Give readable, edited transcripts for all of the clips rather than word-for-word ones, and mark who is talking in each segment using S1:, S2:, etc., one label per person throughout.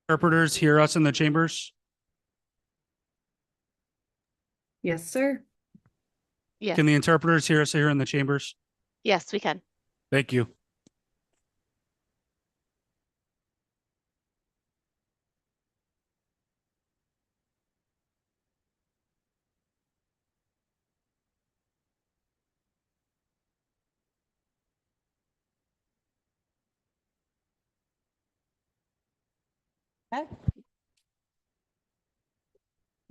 S1: Interpreters hear us in the chambers?
S2: Yes, sir.
S3: Yes.
S1: Can the interpreters hear us here in the chambers?
S3: Yes, we can.
S1: Thank you.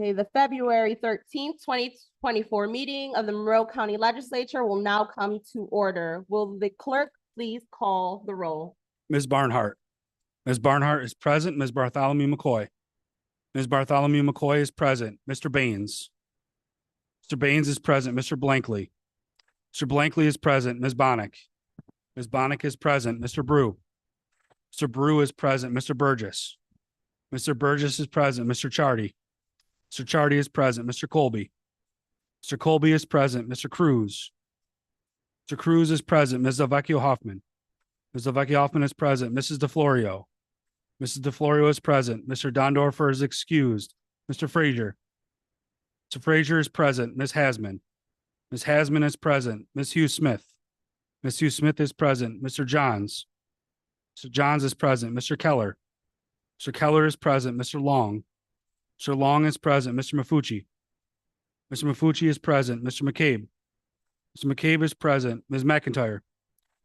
S4: Okay, the February 13th, 2024 meeting of the Monroe County Legislature will now come to order. Will the clerk please call the roll?
S1: Ms. Barnhart. Ms. Barnhart is present. Ms. Bartholomew McCoy. Ms. Bartholomew McCoy is present. Mr. Baines. Mr. Baines is present. Mr. Blankley. Mr. Blankley is present. Ms. Bonnick. Ms. Bonnick is present. Mr. Brew. Mr. Brew is present. Mr. Burgess. Mr. Burgess is present. Mr. Chardy. Mr. Chardy is present. Mr. Colby. Mr. Colby is present. Mr. Cruz. Mr. Cruz is present. Ms. Delvecchio Hoffman. Ms. Delvecchio Hoffman is present. Mrs. DeFlorio. Mrs. DeFlorio is present. Mr. Dondorfer is excused. Mr. Frazier. Mr. Frazier is present. Ms. Hasman. Ms. Hasman is present. Ms. Hugh Smith. Ms. Hugh Smith is present. Mr. Johns. Mr. Johns is present. Mr. Keller. Mr. Keller is present. Mr. Long. Mr. Long is present. Mr. Mafucci. Mr. Mafucci is present. Mr. McCabe. Mr. McCabe is present. Ms. McIntyre.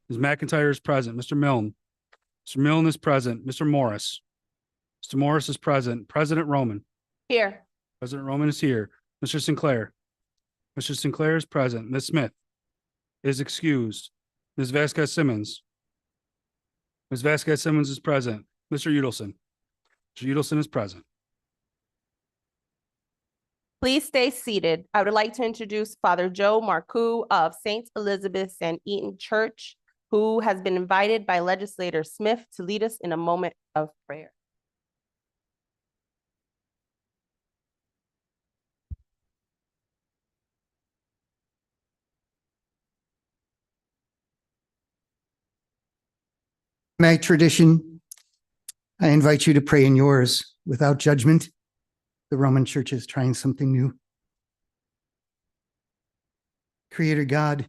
S1: Ms. McIntyre is present. Mr. Milne. Mr. Milne is present. Mr. Morris. Mr. Morris is present. President Roman.
S4: Here.
S1: President Roman is here. Mr. Sinclair. Mr. Sinclair is present. Ms. Smith is excused. Ms. Vasquez Simmons. Ms. Vasquez Simmons is present. Mr. Udelson. Mr. Udelson is present.
S4: Please stay seated. I would like to introduce Father Joe Marcoux of St. Elizabeth's and Eaton Church, who has been invited by Legislator Smith to lead us in a moment of prayer.
S5: My tradition, I invite you to pray in yours without judgment. The Roman Church is trying something new. Creator God,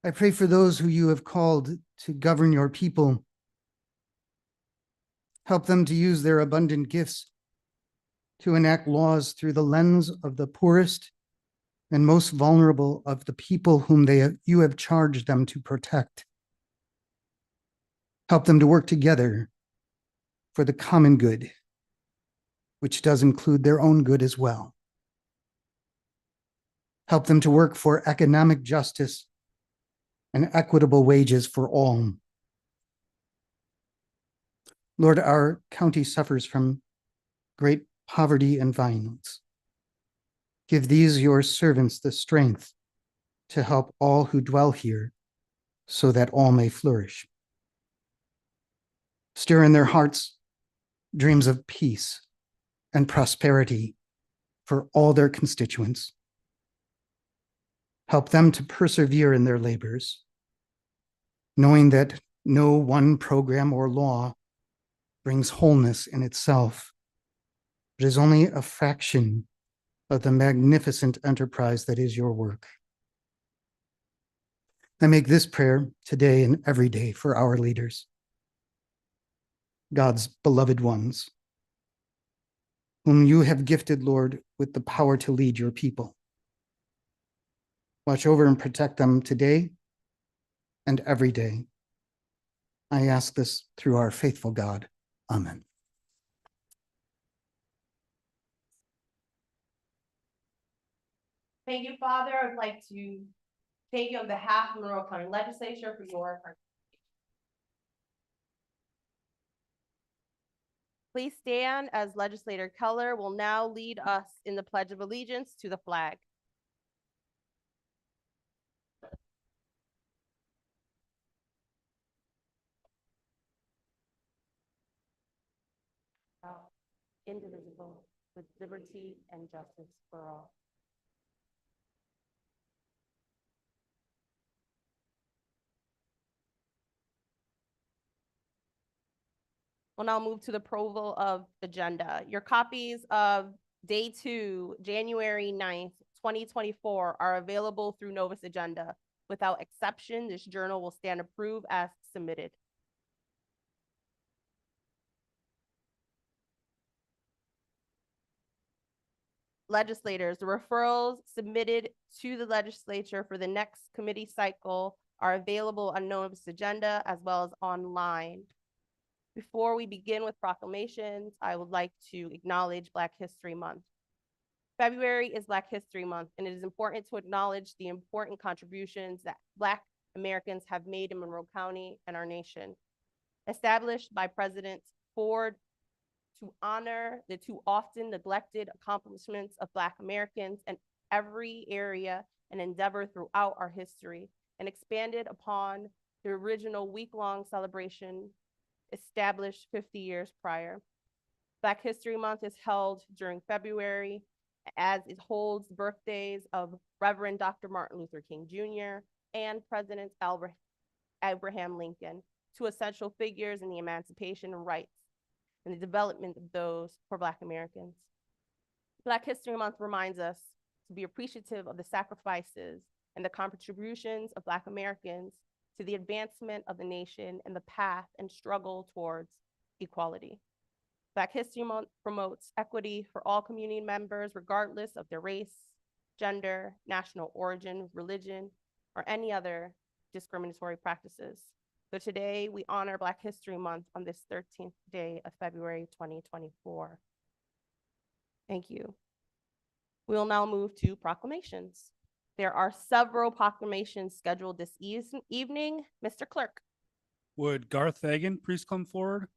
S5: I pray for those who you have called to govern your people. Help them to use their abundant gifts to enact laws through the lens of the poorest and most vulnerable of the people whom you have charged them to protect. Help them to work together for the common good, which does include their own good as well. Help them to work for economic justice and equitable wages for all. Lord, our county suffers from great poverty and violence. Give these your servants the strength to help all who dwell here so that all may flourish. Stir in their hearts dreams of peace and prosperity for all their constituents. Help them to persevere in their labors, knowing that no one program or law brings wholeness in itself, but is only a fraction of the magnificent enterprise that is your work. I make this prayer today and every day for our leaders, God's beloved ones, whom you have gifted, Lord, with the power to lead your people. Watch over and protect them today and every day. I ask this through our faithful God. Amen.
S4: Thank you, Father. I'd like to thank you on behalf of the Monroe County Legislature for your participation. Please stand as Legislator Keller will now lead us in the Pledge of Allegiance to the flag. Indivisible, with liberty and justice for all. We'll now move to the approval of agenda. Your copies of Day 2, January 9th, 2024 are available through Novus Agenda. Without exception, this journal will stand approved as submitted. Legislators, the referrals submitted to the legislature for the next committee cycle are available on Novus Agenda as well as online. Before we begin with proclamations, I would like to acknowledge Black History Month. February is Black History Month, and it is important to acknowledge the important contributions that Black Americans have made in Monroe County and our nation. Established by President Ford to honor the too often neglected accomplishments of Black Americans in every area and endeavor throughout our history, and expanded upon the original week-long celebration established 50 years prior. Black History Month is held during February as it holds birthdays of Reverend Dr. Martin Luther King Jr. and President Abraham Lincoln, two essential figures in the emancipation of rights and the development of those for Black Americans. Black History Month reminds us to be appreciative of the sacrifices and the contributions of Black Americans to the advancement of the nation and the path and struggle towards equality. Black History Month promotes equity for all community members, regardless of their race, gender, national origin, religion, or any other discriminatory practices. So today we honor Black History Month on this 13th day of February 2024. Thank you. We'll now move to proclamations. There are several proclamations scheduled this evening. Mr. Clerk.
S1: Would Garth Fagan please come forward?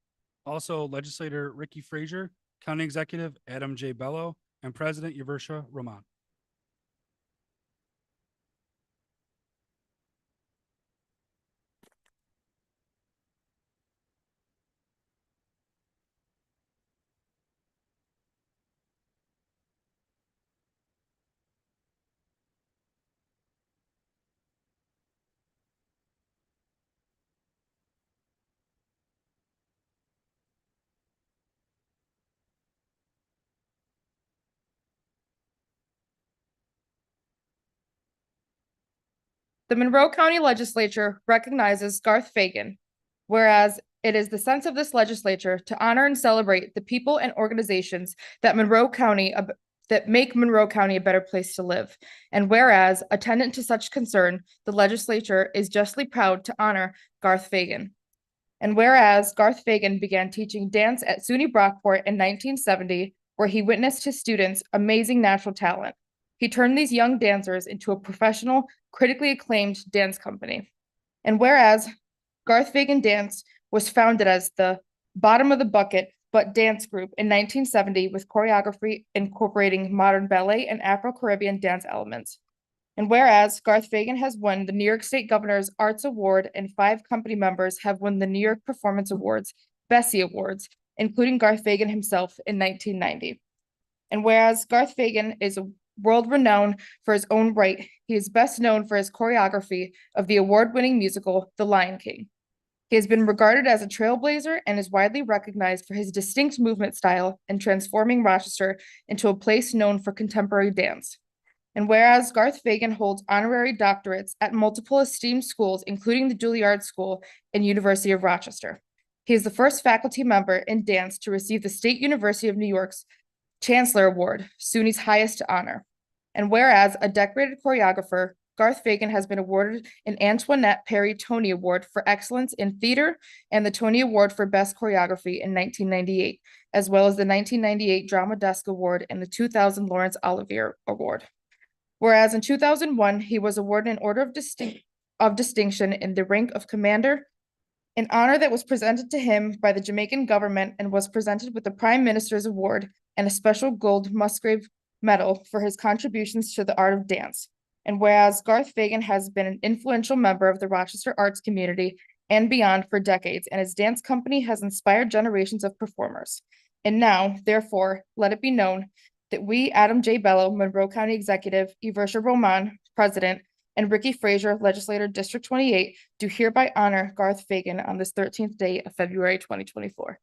S1: Also, Legislator Ricky Frazier, County Executive Adam J. Bello, and President Yeversha Roman.
S6: The Monroe County Legislature recognizes Garth Fagan, whereas it is the sense of this legislature to honor and celebrate the people and organizations that make Monroe County a better place to live. And whereas, attendant to such concern, the legislature is justly proud to honor Garth Fagan. And whereas Garth Fagan began teaching dance at SUNY Brockport in 1970, where he witnessed his students' amazing natural talent. He turned these young dancers into a professional, critically acclaimed dance company. And whereas Garth Fagan Dance was founded as the bottom of the bucket but dance group in 1970 with choreography incorporating modern ballet and Afro-Caribbean dance elements. And whereas Garth Fagan has won the New York State Governor's Arts Award and 5 company members have won the New York Performance Awards, Bessie Awards, including Garth Fagan himself in 1990. And whereas Garth Fagan is world-renowned for his own right, he is best known for his choreography of the award-winning musical, The Lion King. He has been regarded as a trailblazer and is widely recognized for his distinct movement style in transforming Rochester into a place known for contemporary dance. And whereas Garth Fagan holds honorary doctorates at multiple esteemed schools, including the Juilliard School and University of Rochester. He is the first faculty member in dance to receive the State University of New York's Chancellor Award, SUNY's highest honor. And whereas a decorated choreographer, Garth Fagan has been awarded an Antoinette Perry Tony Award for Excellence in Theater and the Tony Award for Best Choreography in 1998, as well as the 1998 Drama Desk Award and the 2000 Laurence Olivier Award. Whereas in 2001, he was awarded an Order of Distinction in the rank of Commander, an honor that was presented to him by the Jamaican government and was presented with the Prime Minister's Award and a special gold Musgrave Medal for his contributions to the art of dance. And whereas Garth Fagan has been an influential member of the Rochester arts community and beyond for decades, and his dance company has inspired generations of performers. And now, therefore, let it be known that we, Adam J. Bello, Monroe County Executive, Yeversha Roman, President, and Ricky Frazier, Legislator District 28, do hereby honor Garth Fagan on this 13th day of February 2024.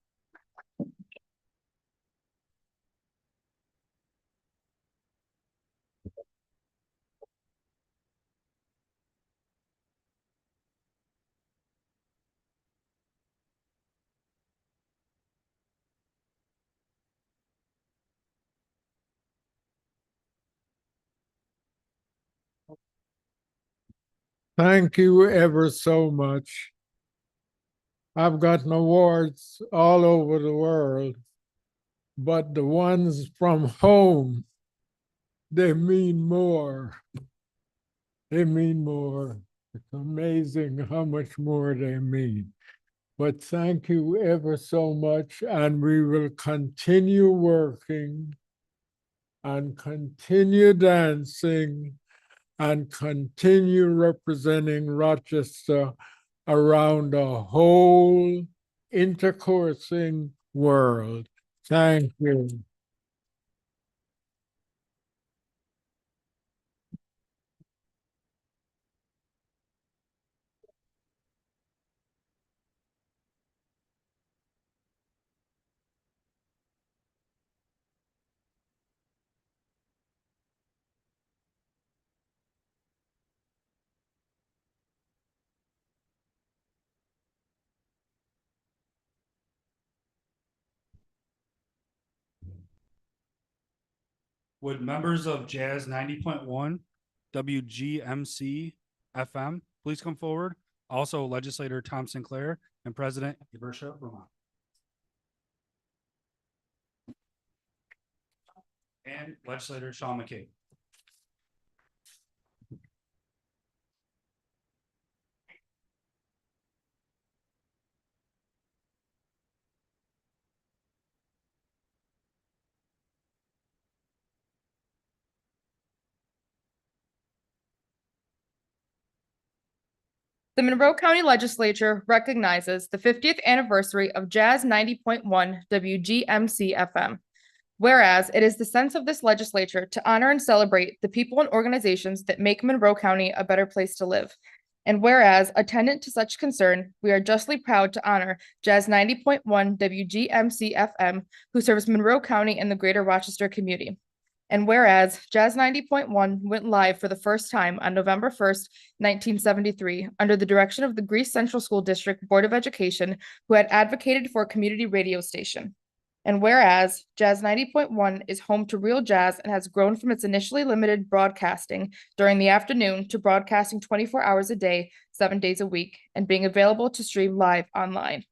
S7: Thank you ever so much. I've gotten awards all over the world, but the ones from home, they mean more. They mean more. It's amazing how much more they mean. But thank you ever so much, and we will continue working and continue dancing and continue representing Rochester around the whole intercoursing world. Thank you.
S1: Would members of Jazz 90.1 WGMC FM please come forward? Also, Legislator Tom Sinclair and President Iversha Vermont. And Legislator Sean McCabe.
S6: The Monroe County Legislature recognizes the 50th anniversary of Jazz 90.1 WGMC FM. Whereas it is the sense of this legislature to honor and celebrate the people and organizations that make Monroe County a better place to live. And whereas, attendant to such concern, we are justly proud to honor Jazz 90.1 WGMC FM, who serves Monroe County and the greater Rochester community. And whereas Jazz 90.1 went live for the first time on November 1st, 1973, under the direction of the Greece Central School District Board of Education, who had advocated for a community radio station. And whereas Jazz 90.1 is home to real jazz and has grown from its initially limited broadcasting during the afternoon to broadcasting 24 hours a day, 7 days a week, and being available to stream live online.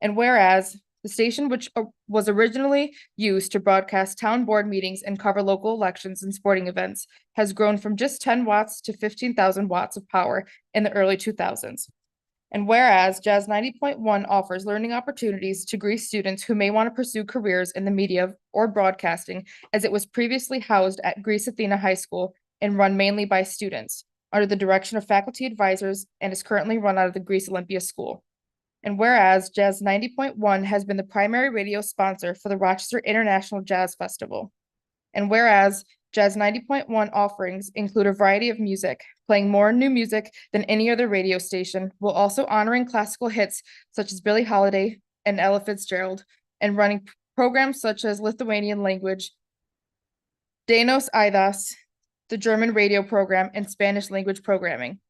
S6: And whereas the station, which was originally used to broadcast town board meetings and cover local elections and sporting events, has grown from just 10 watts to 15,000 watts of power in the early 2000s. And whereas Jazz 90.1 offers learning opportunities to Greece students who may want to pursue careers in the media or broadcasting, as it was previously housed at Greece Athena High School and run mainly by students, under the direction of faculty advisors, and is currently run out of the Greece Olympia School. And whereas Jazz 90.1 has been the primary radio sponsor for the Rochester International Jazz Festival. And whereas Jazz 90.1 offerings include a variety of music, playing more new music than any other radio station, while also honoring classical hits such as Billie Holiday and Ella Fitzgerald, and running programs such as Lithuanian language, Dainos Aidas, the German radio program, and Spanish language programming.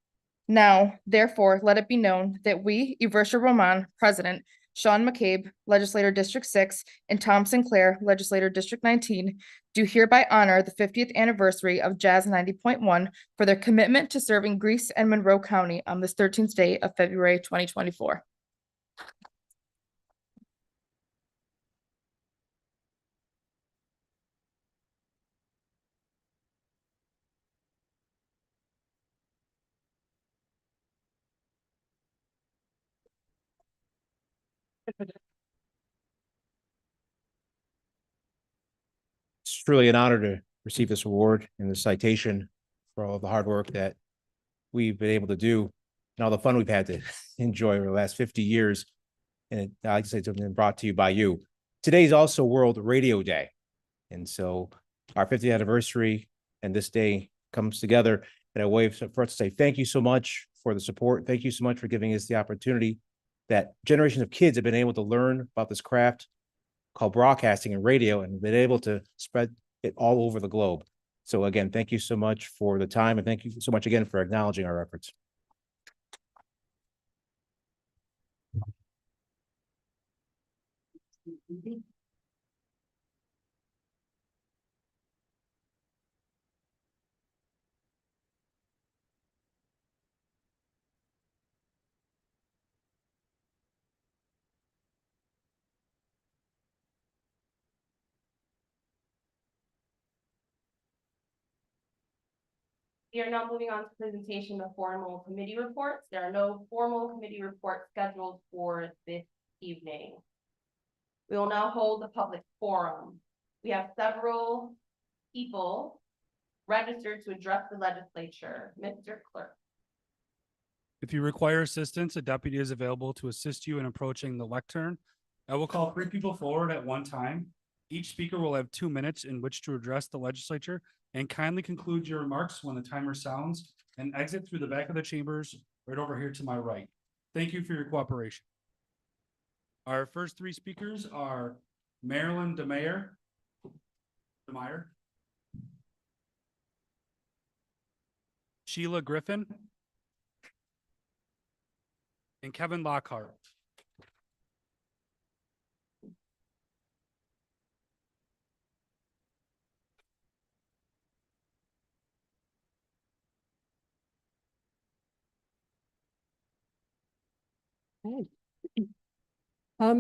S6: Now, therefore, let it be known that we, Iversha Roman, President, Sean McCabe, Legislator District 6, and Tom Sinclair, Legislator District 19, do hereby honor the 50th anniversary of Jazz 90.1 for their commitment to serving Greece and Monroe County on this 13th day of February 2024.
S8: It's truly an honor to receive this award and the citation for all of the hard work that we've been able to do and all the fun we've had to enjoy over the last 50 years. And like I said, it's been brought to you by you. Today is also World Radio Day. And so our 50th anniversary and this day comes together in a way for us to say thank you so much for the support. Thank you so much for giving us the opportunity that generations of kids have been able to learn about this craft called broadcasting and radio and been able to spread it all over the globe. So again, thank you so much for the time, and thank you so much again for acknowledging our efforts.
S4: We are now moving on to presentation of formal committee reports. There are no formal committee reports scheduled for this evening. We will now hold the public forum. We have several people registered to address the legislature. Mr. Clerk.
S1: If you require assistance, a deputy is available to assist you in approaching the lectern. I will call 3 people forward at one time. Each speaker will have 2 minutes in which to address the legislature, and kindly conclude your remarks when the timer sounds and exit through the back of the chambers right over here to my right. Thank you for your cooperation. Our first 3 speakers are Marilyn DeMeyer, Sheila Griffin, and Kevin Lockhart.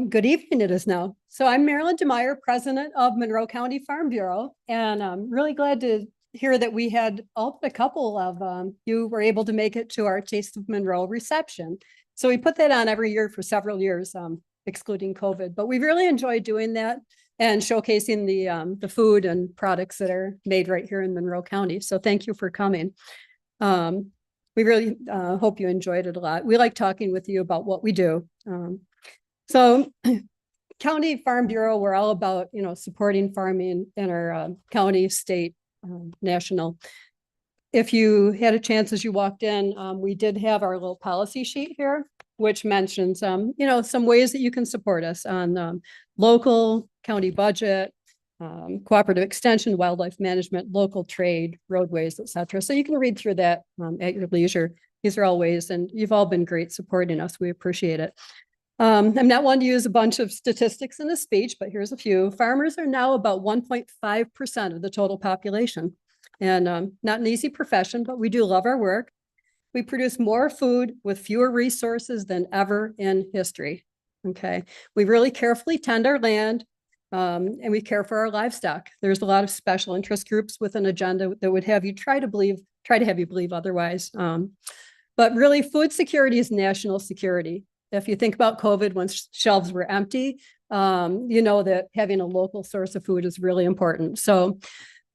S9: Good evening it is now. So I'm Marilyn DeMeyer, president of Monroe County Farm Bureau, and I'm really glad to hear that we had a couple of you were able to make it to our Taste of Monroe reception. So we put that on every year for several years, excluding COVID, but we really enjoyed doing that and showcasing the food and products that are made right here in Monroe County. So thank you for coming. We really hope you enjoyed it a lot. We like talking with you about what we do. So County Farm Bureau, we're all about, supporting farming in our county, state, national. If you had a chance as you walked in, we did have our little policy sheet here, which mentions, some ways that you can support us on local, county budget, cooperative extension, wildlife management, local trade, roadways, et cetera. So you can read through that at your leisure. These are all ways, and you've all been great supporting us. We appreciate it. I'm not one to use a bunch of statistics in a speech, but here's a few. Farmers are now about 1.5% of the total population, and not an easy profession, but we do love our work. We produce more food with fewer resources than ever in history. Okay, we really carefully tend our land, and we care for our livestock. There's a lot of special interest groups with an agenda that would have you try to have you believe otherwise. But really, food security is national security. If you think about COVID, when shelves were empty, you know that having a local source of food is really important. So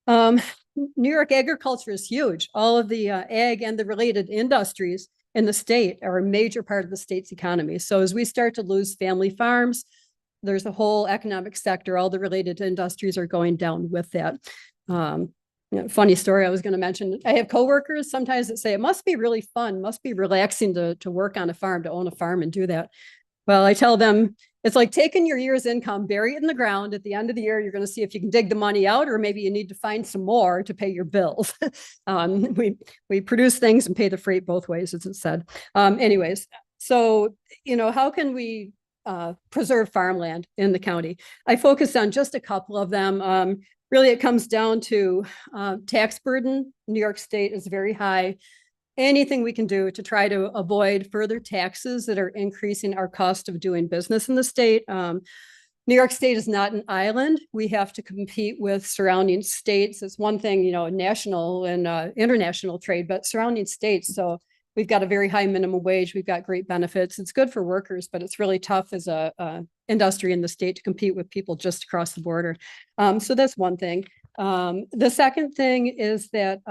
S9: New York agriculture is huge. All of the ag and the related industries in the state are a major part of the state's economy. So as we start to lose family farms, there's a whole economic sector. All the related industries are going down with that. Funny story I was going to mention. I have coworkers sometimes that say it must be really fun, must be relaxing to work on a farm, to own a farm and do that. Well, I tell them it's like taking your year's income, bury it in the ground. At the end of the year, you're going to see if you can dig the money out, or maybe you need to find some more to pay your bills. We produce things and pay the freight both ways, as it said. Anyways, so how can we preserve farmland in the county? I focused on just a couple of them. Really, it comes down to tax burden. New York State is very high. Anything we can do to try to avoid further taxes that are increasing our cost of doing business in the state. New York State is not an island. We have to compete with surrounding states. It's one thing, national and international trade, but surrounding states. So we've got a very high minimum wage. We've got great benefits. It's good for workers, but it's really tough as a industry in the state to compete with people just across the border. So that's one thing. The second thing is that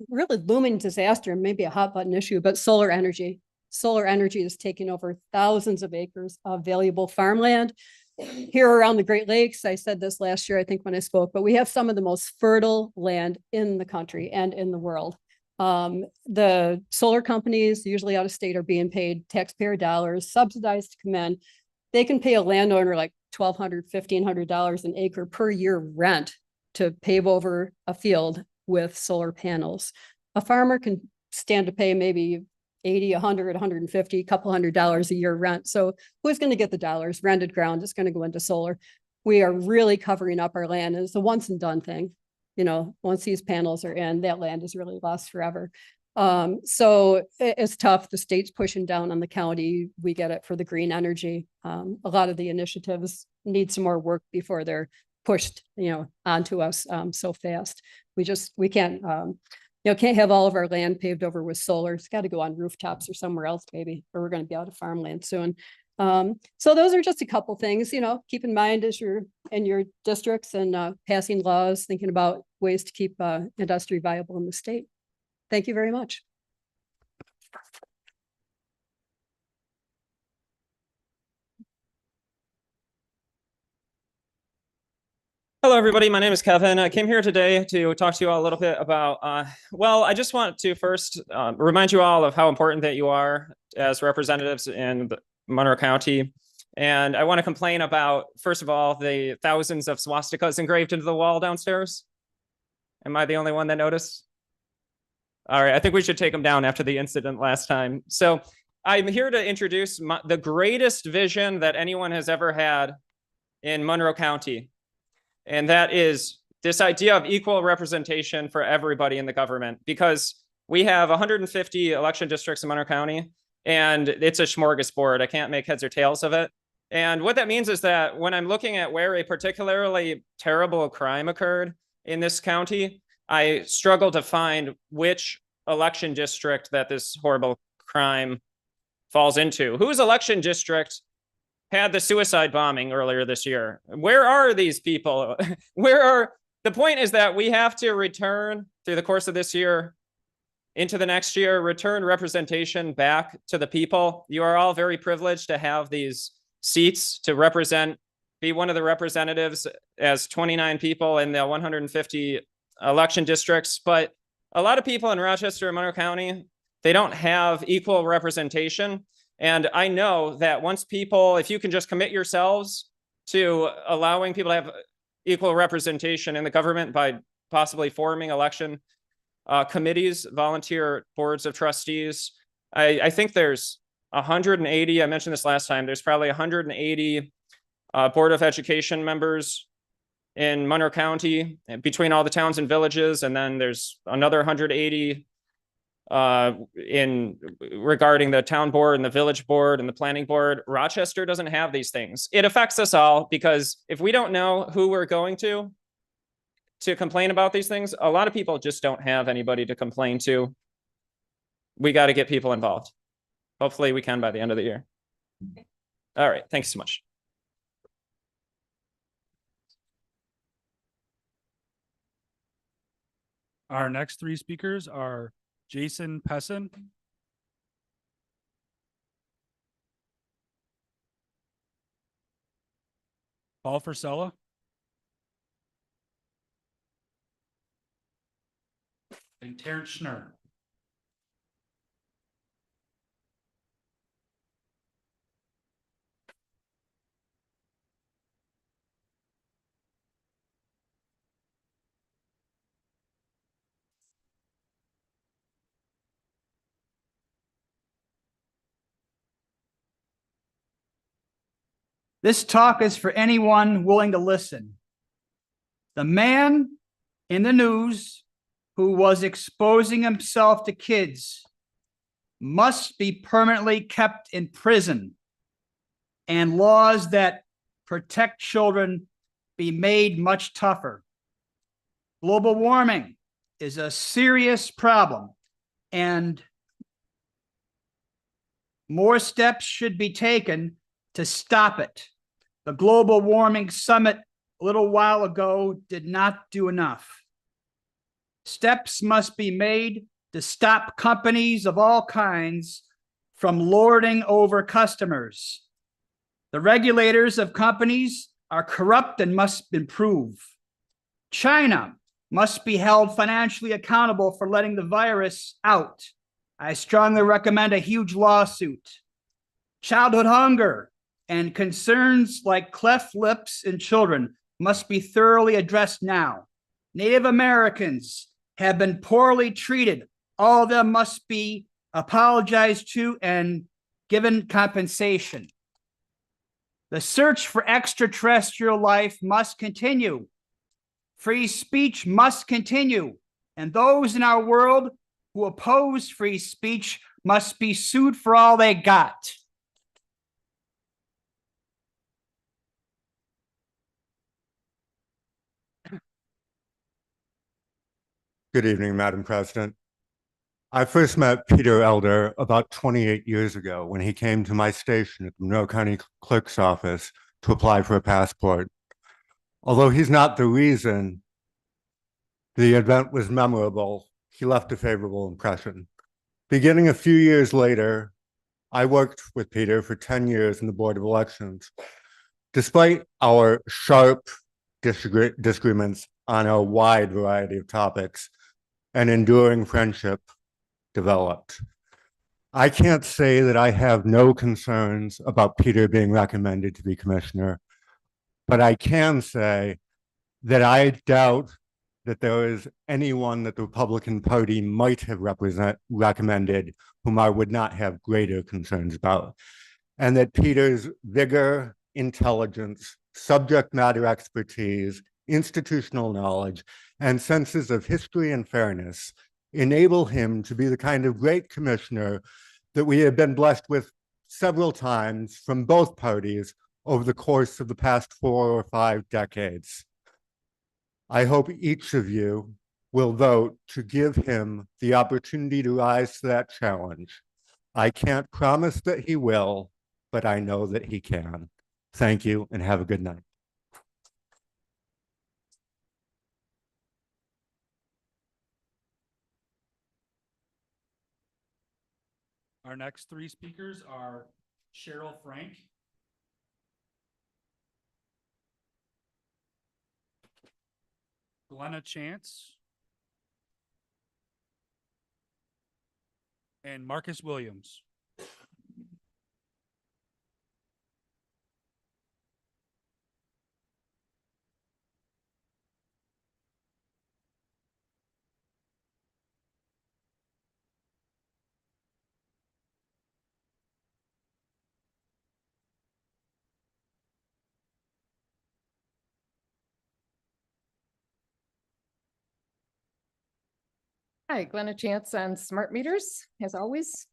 S9: really looming disaster, maybe a hot button issue, but solar energy. Solar energy is taking over thousands of acres of valuable farmland here around the Great Lakes. I said this last year, I think, when I spoke, but we have some of the most fertile land in the country and in the world. The solar companies, usually out of state, are being paid taxpayer dollars, subsidized to come in. They can pay a landowner like $1,200, $1,500 an acre per year rent to pave over a field with solar panels. A farmer can stand to pay maybe 80, 100, 150, a couple $100 a year rent. So who's going to get the dollars? Rented ground is going to go into solar. We are really covering up our land. It's a once and done thing. Once these panels are in, that land is really lost forever. So it's tough. The state's pushing down on the county. We get it for the green energy. A lot of the initiatives need some more work before they're pushed, onto us so fast. We can't can't have all of our land paved over with solar. It's got to go on rooftops or somewhere else, maybe, or we're going to be out of farmland soon. So those are just a couple things, keep in mind as you're in your districts and passing laws, thinking about ways to keep industry viable in the state. Thank you very much.
S10: Hello, everybody. My name is Kevin. I came here today to talk to you all a little bit about, well, I just want to first remind you all of how important that you are as representatives in Monroe County. And I want to complain about, first of all, the thousands of swastikas engraved into the wall downstairs. Am I the only one that noticed? All right, I think we should take them down after the incident last time. So I'm here to introduce the greatest vision that anyone has ever had in Monroe County. And that is this idea of equal representation for everybody in the government, because we have 150 election districts in Monroe County, and it's a smorgasbord. I can't make heads or tails of it. And what that means is that when I'm looking at where a particularly terrible crime occurred in this county, I struggle to find which election district that this horrible crime falls into. Whose election district had the suicide bombing earlier this year? Where are these people? The point is that we have to return through the course of this year into the next year, return representation back to the people. You are all very privileged to have these seats to represent, be one of the representatives as 29 people in the 150 election districts. But a lot of people in Rochester and Monroe County, they don't have equal representation. And I know that once people, if you can just commit yourselves to allowing people to have equal representation in the government by possibly forming election committees, volunteer boards of trustees, I think there's 180, I mentioned this last time, there's probably 180 Board of Education members in Monroe County between all the towns and villages. And then there's another 180 in regarding the town board and the village board and the planning board. Rochester doesn't have these things. It affects us all, because if we don't know who we're going to complain about these things, a lot of people just don't have anybody to complain to. We got to get people involved. Hopefully we can by the end of the year. All right, thanks so much.
S1: Our next three speakers are Jason Pessin, Paul Frisella, and Terrence Schnurr.
S11: This talk is for anyone willing to listen. The man in the news who was exposing himself to kids must be permanently kept in prison, and laws that protect children be made much tougher. Global warming is a serious problem, and more steps should be taken to stop it. The Global Warming Summit a little while ago did not do enough. Steps must be made to stop companies of all kinds from lording over customers. The regulators of companies are corrupt and must improve. China must be held financially accountable for letting the virus out. I strongly recommend a huge lawsuit. Childhood hunger and concerns like cleft lips in children must be thoroughly addressed now. Native Americans have been poorly treated. All of them must be apologized to and given compensation. The search for extraterrestrial life must continue. Free speech must continue. And those in our world who oppose free speech must be sued for all they got.
S12: Good evening, Madam President. I first met Peter Elder about 28 years ago when he came to my station at the Monroe County Clerk's office to apply for a passport. Although he's not the reason the event was memorable, he left a favorable impression. Beginning a few years later, I worked with Peter for 10 years in the Board of Elections. Despite our sharp disagreements on a wide variety of topics, an enduring friendship developed. I can't say that I have no concerns about Peter being recommended to be commissioner, but I can say that I doubt that there is anyone that the Republican Party might have recommended whom I would not have greater concerns about. And that Peter's vigor, intelligence, subject matter expertise, institutional knowledge, and senses of history and fairness enable him to be the kind of great commissioner that we have been blessed with several times from both parties over the course of the past 4 or 5 decades. I hope each of you will vote to give him the opportunity to rise to that challenge. I can't promise that he will, but I know that he can. Thank you and have a good night.
S1: Our next 3 speakers are Cheryl Frank, Glenna Chance, and Marcus Williams.
S6: Hi, Glenna Chance on smart meters, as always.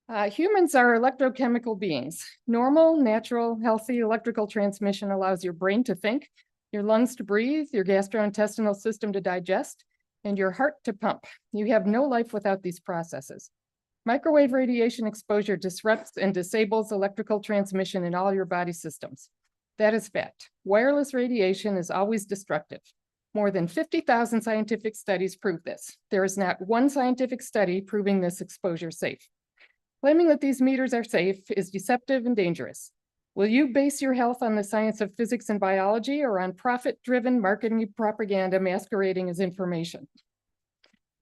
S6: Humans are electrochemical beings. Normal, natural, healthy electrical transmission allows your brain to think, your lungs to breathe, your gastrointestinal system to digest, and your heart to pump. You have no life without these processes. Microwave radiation exposure disrupts and disables electrical transmission in all your body systems. That is fact. Wireless radiation is always destructive. More than 50,000 scientific studies prove this. There is not one scientific study proving this exposure safe. Claiming that these meters are safe is deceptive and dangerous. Will you base your health on the science of physics and biology or on profit-driven marketing propaganda masquerading as information?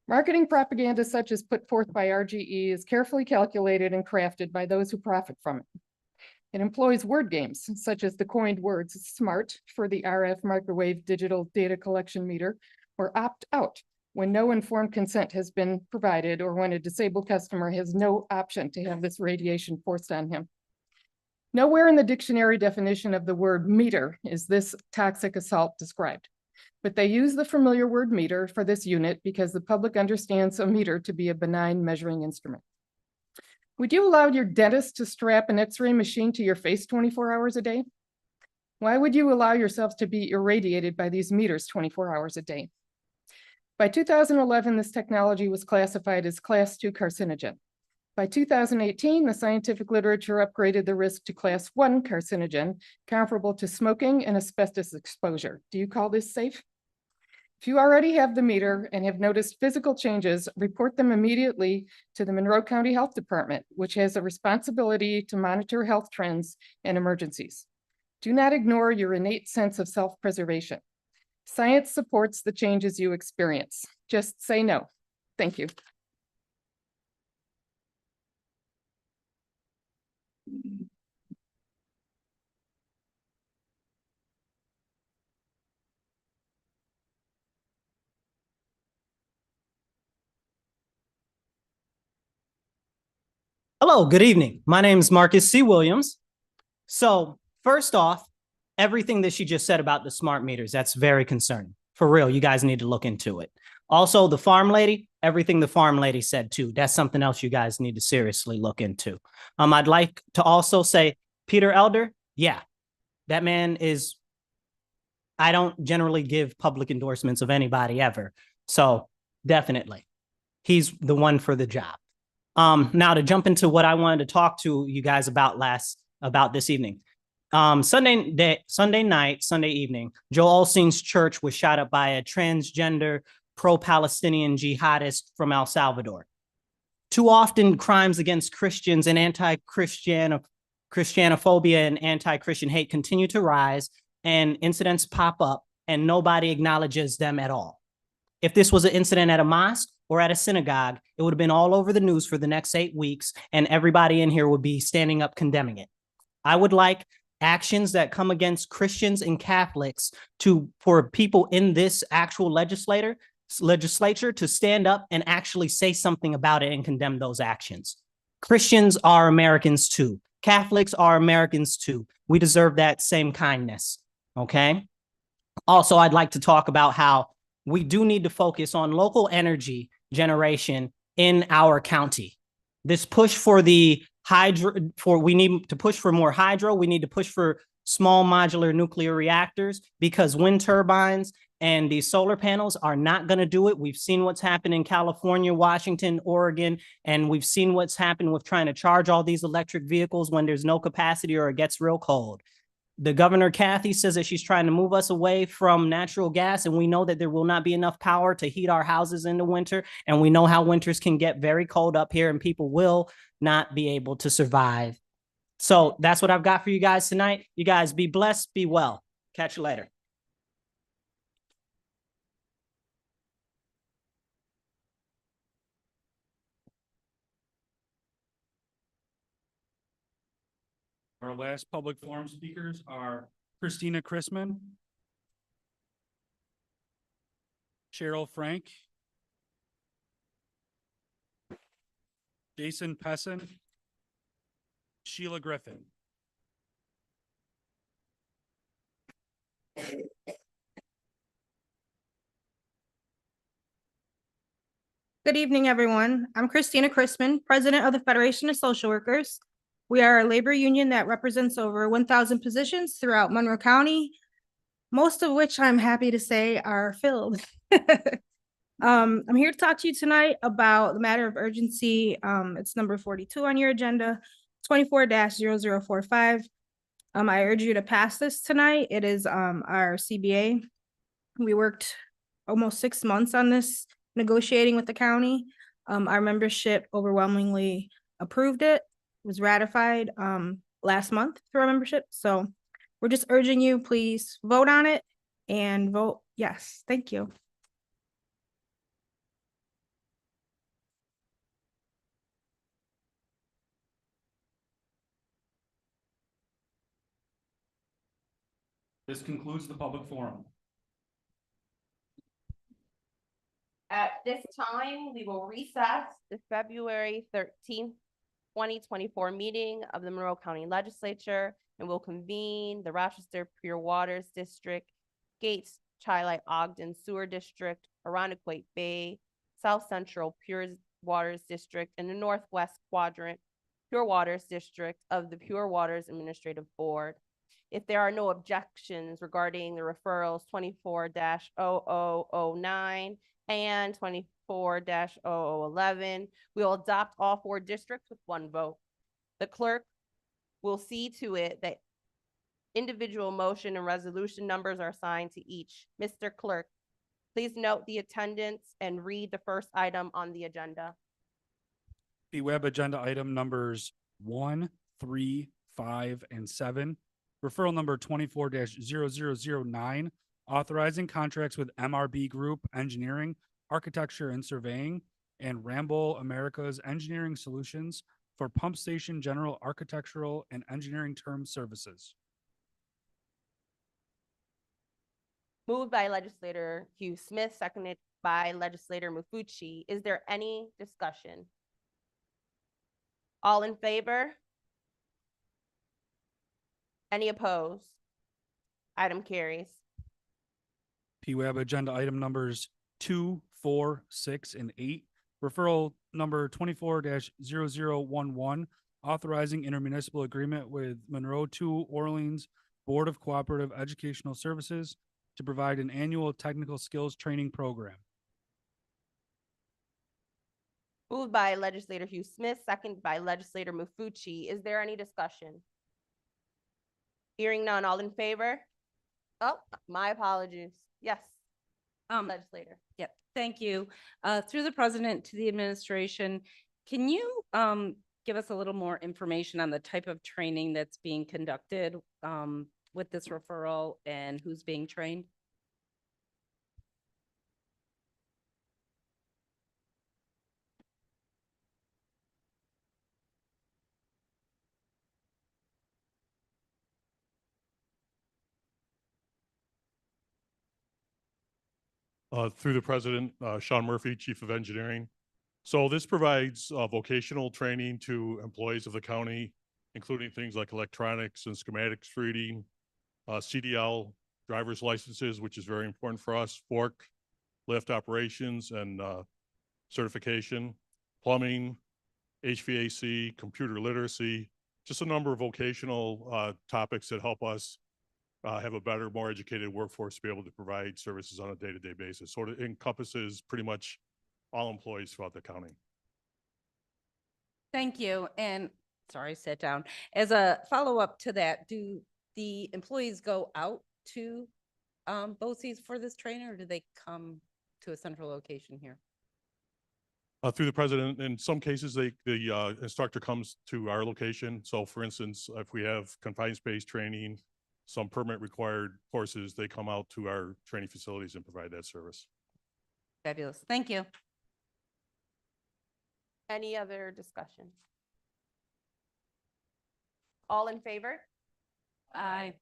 S6: Marketing propaganda such as put forth by RGE is carefully calculated and crafted by those who profit from it. It employs word games, such as the coined words SMART for the RF microwave digital data collection meter, or opt out when no informed consent has been provided or when a disabled customer has no option to have this radiation forced on him. Nowhere in the dictionary definition of the word meter is this toxic assault described, but they use the familiar word meter for this unit because the public understands a meter to be a benign measuring instrument. Would you allow your dentist to strap an X-ray machine to your face 24 hours a day? Why would you allow yourselves to be irradiated by these meters 24 hours a day? By 2011, this technology was classified as Class 2 carcinogen. By 2018, the scientific literature upgraded the risk to Class 1 carcinogen, comparable to smoking and asbestos exposure. Do you call this safe? If you already have the meter and have noticed physical changes, report them immediately to the Monroe County Health Department, which has a responsibility to monitor health trends and emergencies. Do not ignore your innate sense of self-preservation. Science supports the changes you experience. Just say no. Thank you.
S13: Hello, good evening. My name is Marcus C. Williams. So first off, everything that she just said about the smart meters, that's very concerning. For real, you guys need to look into it. Also, the farm lady, everything the farm lady said too, that's something else you guys need to seriously look into. I'd like to also say, Peter Elder, yeah, that man is, I don't generally give public endorsements of anybody ever. So definitely, he's the one for the job. Now to jump into what I wanted to talk to you guys about this evening. Sunday evening, Joel Osteen's church was shot up by a transgender pro-Palestinian jihadist from El Salvador. Too often, crimes against Christians and Christianophobia and anti-Christian hate continue to rise, and incidents pop up, and nobody acknowledges them at all. If this was an incident at a mosque or at a synagogue, it would have been all over the news for the next 8 weeks, and everybody in here would be standing up condemning it. I would like actions that come against Christians and Catholics for people in this actual legislature to stand up and actually say something about it and condemn those actions. Christians are Americans too. Catholics are Americans too. We deserve that same kindness, okay? Also, I'd like to talk about how we do need to focus on local energy generation in our county. This push for the we need to push for more hydro. We need to push for small modular nuclear reactors, because wind turbines and these solar panels are not going to do it. We've seen what's happened in California, Washington, Oregon, and we've seen what's happened with trying to charge all these electric vehicles when there's no capacity or it gets real cold. The governor, Kathy, says that she's trying to move us away from natural gas, and we know that there will not be enough power to heat our houses in the winter, and we know how winters can get very cold up here, and people will not be able to survive. So that's what I've got for you guys tonight. You guys be blessed, be well. Catch you later.
S1: Our last public forum speakers are Christina Chrisman, Cheryl Frank, Jason Pessin, Sheila Griffin.
S14: Good evening, everyone. I'm Christina Chrisman, President of the Federation of Social Workers. We are a labor union that represents over 1,000 positions throughout Monroe County, most of which I'm happy to say are filled. I'm here to talk to you tonight about the matter of urgency. It's number 42 on your agenda, 24-0045. I urge you to pass this tonight. It is our CBA. We worked almost 6 months on this, negotiating with the county. Our membership overwhelmingly approved it. It was ratified last month through our membership. So we're just urging you, please vote on it and vote yes. Thank you.
S1: This concludes the public forum.
S4: At this time, we will recess the February 13th, 2024 meeting of the Monroe County Legislature, and will convene the Rochester Pure Waters District, Gates, Chi-Lite Ogden Sewer District, Arundequoit Bay, South Central Pure Waters District, and the Northwest Quadrant Pure Waters District of the Pure Waters Administrative Board. If there are no objections regarding the referrals 24-0009 and 24-0011, we will adopt all 4 districts with 1 vote. The clerk will see to it that individual motion and resolution numbers are assigned to each. Mr. Clerk, please note the attendance and read the first item on the agenda.
S1: The web agenda item numbers 1, 3, 5, and 7. Referral number 24-0009, authorizing contracts with MRB Group Engineering, Architecture and Surveying, and Rambo America's Engineering Solutions for pump station general architectural and engineering term services.
S4: Moved by Legislator Hugh Smith, seconded by Legislator Mufucci. Is there any discussion? All in favor? Any opposed? Item carries.
S1: PWAB agenda item numbers 2, 4, 6, and 8. Referral number 24-0011, authorizing intermunicipal agreement with Monroe 2 Orleans Board of Cooperative Educational Services to provide an annual technical skills training program.
S4: Moved by legislator Hugh Smith, second by legislator Mufucci. Is there any discussion? Hearing none, all in favor? Oh, my apologies. Yes, legislator.
S15: Yep, thank you. Through the president to the administration, can you give us a little more information on the type of training that's being conducted with this referral and who's being trained?
S16: Through the president, Sean Murphy, Chief of Engineering. So this provides vocational training to employees of the county, including things like electronics and schematics reading, CDL, driver's licenses, which is very important for us, fork, lift operations and certification, plumbing, HVAC, computer literacy, just a number of vocational topics that help us have a better, more educated workforce to be able to provide services on a day-to-day basis. So it encompasses pretty much all employees throughout the county.
S15: Thank you. And sorry, sit down. As a follow-up to that, do the employees go out to BOCES for this training, or do they come to a central location here?
S16: Through the president, in some cases, the instructor comes to our location. So for instance, if we have confined space training, some permit required courses, they come out to our training facilities and provide that service.
S15: Fabulous. Thank you.
S4: Any other discussion? All in favor?
S15: Aye.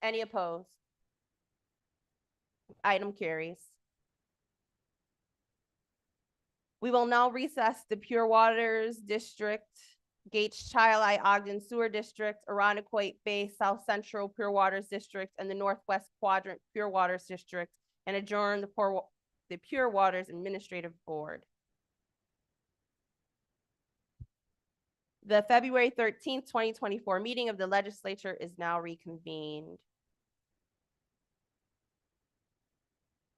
S4: Any opposed? Item carries. We will now recess the Pure Waters District, Gates Chi Ogden Sewer District, Arundequoit Bay South Central Pure Waters District, and the Northwest Quadrant Pure Waters District, and adjourn the Pure Waters Administrative Board. The February 13th, 2024 meeting of the legislature is now reconvened.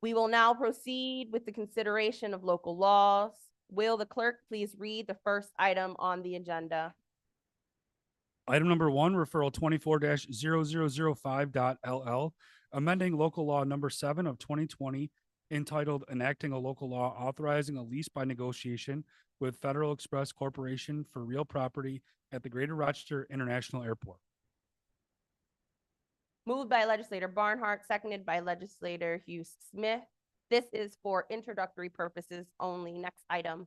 S4: We will now proceed with the consideration of local laws. Will the clerk please read the first item on the agenda?
S1: Item number 1, referral 24-0005.LL, amending local law number 7 of 2020 entitled enacting a local law authorizing a lease by negotiation with Federal Express Corporation for real property at the Greater Rochester International Airport.
S4: Moved by legislator Barnhart, seconded by legislator Hugh Smith. This is for introductory purposes only. Next item.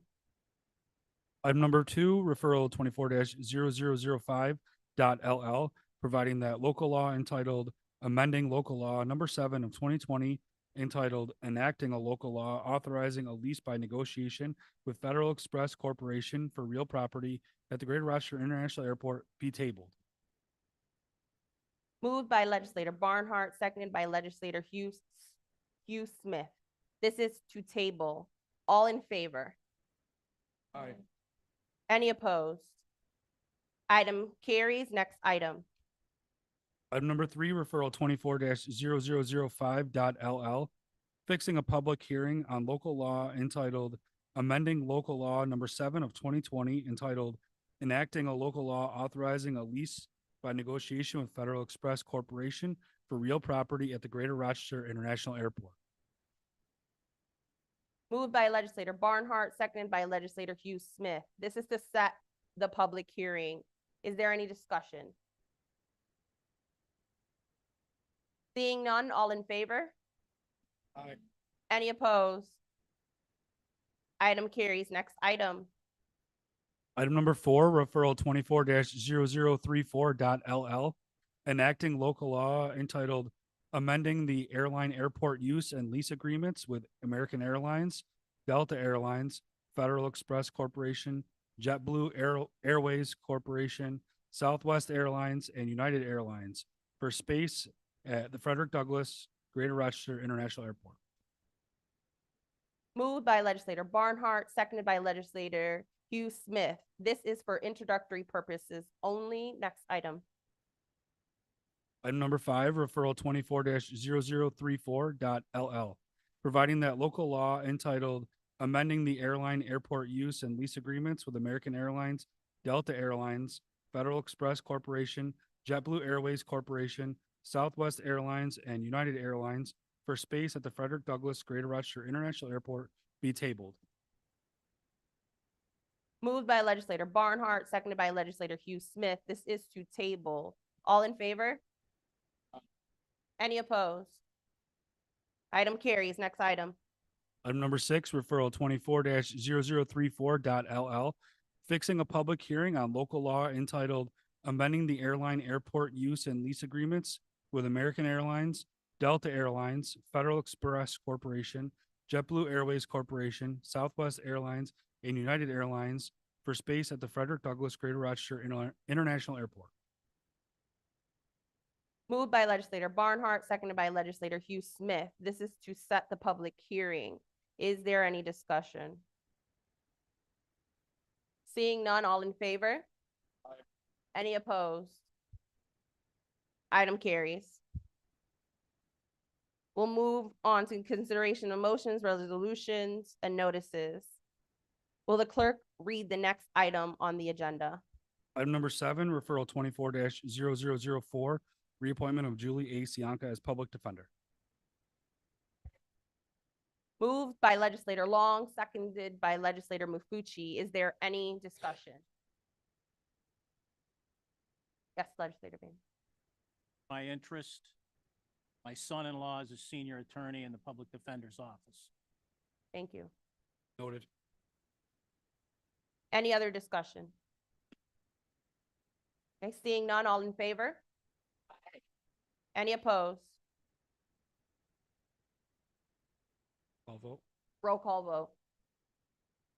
S1: Item number 2, referral 24-0005.LL, providing that local law entitled amending local law number 7 of 2020 entitled enacting a local law authorizing a lease by negotiation with Federal Express Corporation for real property at the Greater Rochester International Airport be tabled.
S4: Moved by legislator Barnhart, seconded by legislator Hugh Smith. This is to table. All in favor?
S1: Aye.
S4: Any opposed? Item carries. Next item.
S1: Item number 3, referral 24-0005.LL, fixing a public hearing on local law entitled amending local law number 7 of 2020 entitled enacting a local law authorizing a lease by negotiation with Federal Express Corporation for real property at the Greater Rochester International Airport.
S4: Moved by legislator Barnhart, seconded by legislator Hugh Smith. This is to set the public hearing. Is there any discussion? Seeing none, all in favor?
S1: Aye.
S4: Any opposed? Item carries. Next item.
S1: Item number 4, referral 24-0034.LL, enacting local law entitled amending the airline airport use and lease agreements with American Airlines, Delta Airlines, Federal Express Corporation, JetBlue Airways Corporation, Southwest Airlines, and United Airlines for space at the Frederick Douglass Greater Rochester International Airport.
S4: Moved by legislator Barnhart, seconded by legislator Hugh Smith. This is for introductory purposes only. Next item.
S1: Item number 5, referral 24-0034.LL, providing that local law entitled amending the airline airport use and lease agreements with American Airlines, Delta Airlines, Federal Express Corporation, JetBlue Airways Corporation, Southwest Airlines, and United Airlines for space at the Frederick Douglass Greater Rochester International Airport be tabled.
S4: Moved by legislator Barnhart, seconded by legislator Hugh Smith. This is to table. All in favor? Any opposed? Item carries. Next item.
S1: Item number 6, referral 24-0034.LL, fixing a public hearing on local law entitled amending the airline airport use and lease agreements with American Airlines, Delta Airlines, Federal Express Corporation, JetBlue Airways Corporation, Southwest Airlines, and United Airlines for space at the Frederick Douglass Greater Rochester International Airport.
S4: Moved by legislator Barnhart, seconded by legislator Hugh Smith. This is to set the public hearing. Is there any discussion? Seeing none, all in favor? Any opposed? Item carries. We'll move on to consideration of motions, resolutions, and notices. Will the clerk read the next item on the agenda?
S1: Item number 7, referral 24-0004, reappointment of Julie A. Sianka as public defender.
S4: Moved by legislator Long, seconded by legislator Mufucci. Is there any discussion? Yes, legislator Bain.
S17: My interest, my son-in-law is a senior attorney in the public defender's office.
S4: Thank you.
S1: Noted.
S4: Any other discussion? Okay, seeing none, all in favor? Any opposed?
S1: Call vote.
S4: Roll call vote.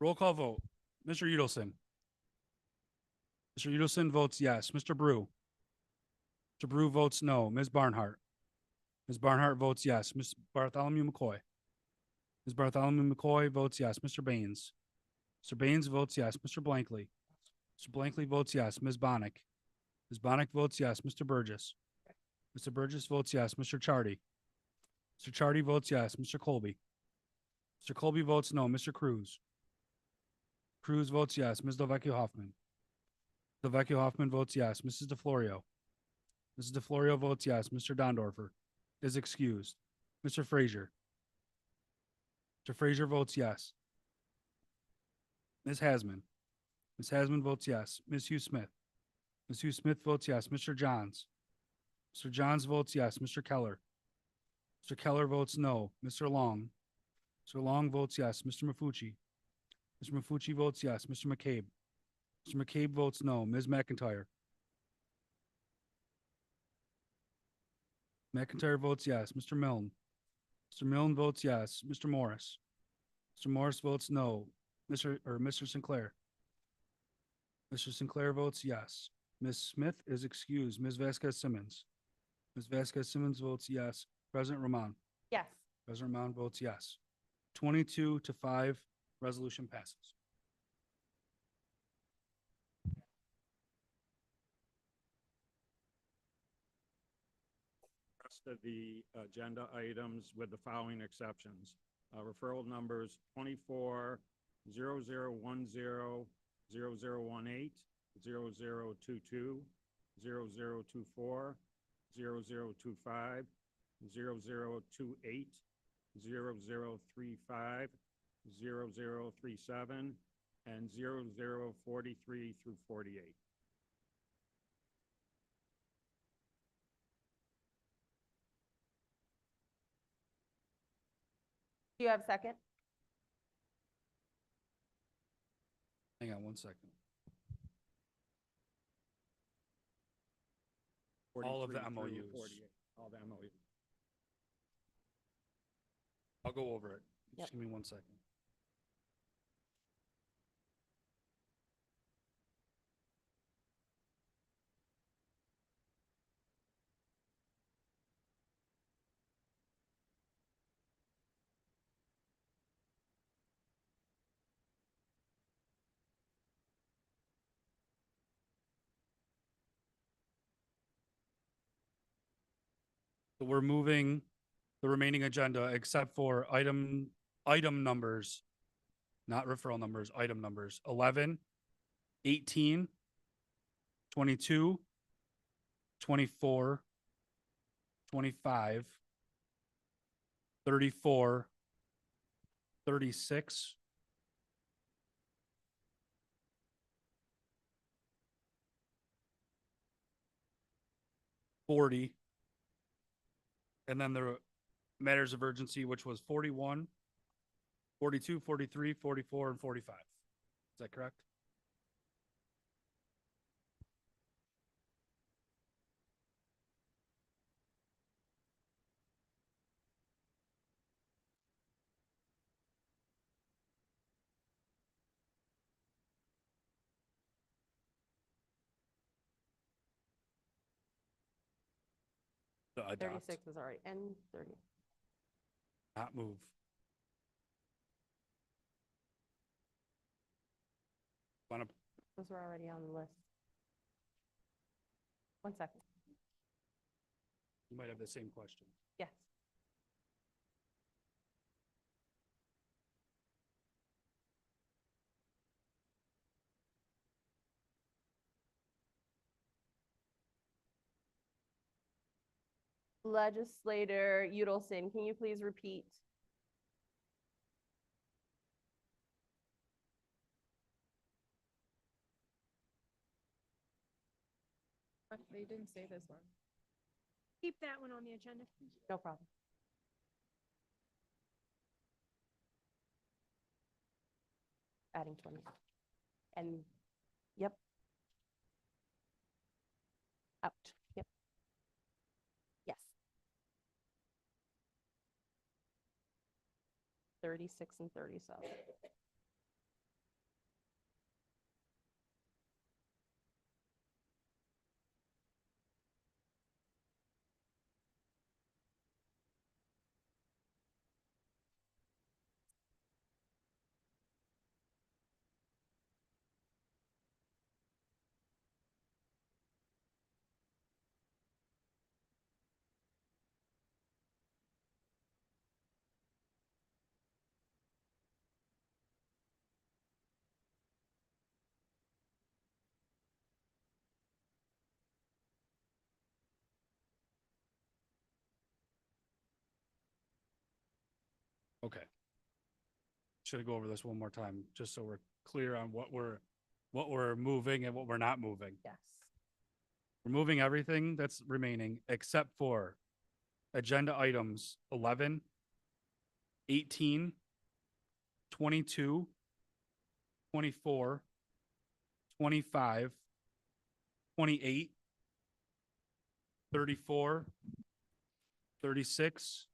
S1: Roll call vote. Mr. Udelson. Mr. Udelson votes yes. Mr. Brew. Mr. Brew votes no. Ms. Barnhart. Ms. Barnhart votes yes. Ms. Bartholomew McCoy. Ms. Bartholomew McCoy votes yes. Mr. Baines. Mr. Baines votes yes. Mr. Blankley. Mr. Blankley votes yes. Ms. Bonnick. Ms. Bonnick votes yes. Mr. Burgess. Mr. Burgess votes yes. Mr. Chardy. Mr. Chardy votes yes. Mr. Colby. Mr. Colby votes no. Mr. Cruz. Cruz votes yes. Ms. Delvecchio Hoffman. Delvecchio Hoffman votes yes. Mrs. DeFlorio. Mrs. DeFlorio votes yes. Mr. Dondorfer is excused. Mr. Frazier. Mr. Frazier votes yes. Ms. Hasman. Ms. Hasman votes yes. Ms. Hugh Smith. Ms. Hugh Smith votes yes. Mr. Johns. Mr. Johns votes yes. Mr. Keller. Mr. Keller votes no. Mr. Long. Mr. Long votes yes. Mr. Mafucci. Mr. Mafucci votes yes. Mr. McCabe. Mr. McCabe votes no. Ms. McIntyre. McIntyre votes yes. Mr. Milne. Mr. Milne votes yes. Mr. Morris. Mr. Morris votes no. Mr. Sinclair. Mr. Sinclair votes yes. Ms. Smith is excused. Ms. Vasquez Simmons. Ms. Vasquez Simmons votes yes. President Roman.
S4: Yes.
S1: President Roman votes yes. 22-5, resolution passes.
S18: Rest of the agenda items with the following exceptions. Referral numbers 24-0010, 0018, 0022, 0024, 0025, 0028, 0035, 0037, and 0043 through 48.
S4: Do you have a second?
S1: Hang on one second. All of the
S18: 43 through
S1: MOUs.
S18: 48, all the MOUs.
S1: I'll go over it.
S4: Yep.
S1: Just give me 1 second. So we're moving the remaining agenda except for item numbers not referral numbers, item numbers, 11, 18, 22, 24, 25, 34, 36, 40, and then the matters of urgency, which was 41, 42, 43, 44, and 45. Is that correct? To adopt,
S4: 36 is already, and 30.
S1: not move. Want to,
S4: Those were already on the list. 1 second.
S1: you might have the same question.
S4: Yes. Legislator Udelson, can you please repeat?
S6: They didn't say this one.
S14: Keep that one on the agenda.
S4: No problem. Adding 20. And, yep. Out, yep. Yes. 36 and 37.
S1: Okay. Should I go over this one more time, just so we're clear on what we're moving and what we're not moving?
S4: Yes.
S1: We're moving everything that's remaining except for agenda items 11, 18, 22, 24, 25, 28, 34, 36,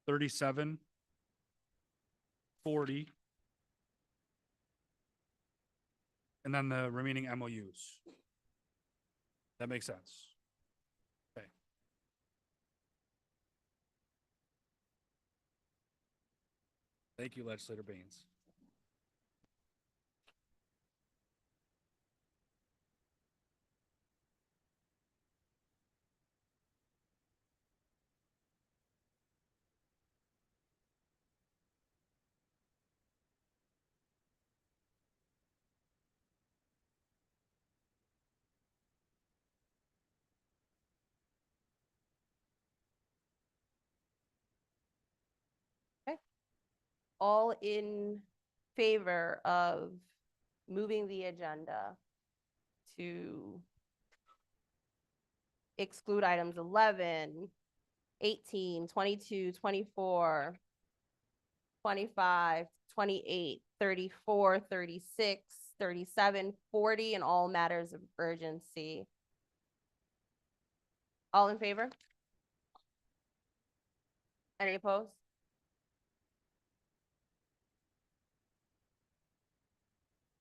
S1: 37, 40, and then the remaining MOUs. That makes sense. Okay. Thank you, Legislator Baines.
S4: All in favor of moving the agenda to exclude items 11, 18, 22, 24, 25, 28, 34, 36, 37, 40, and all matters of urgency. All in favor? Any opposed?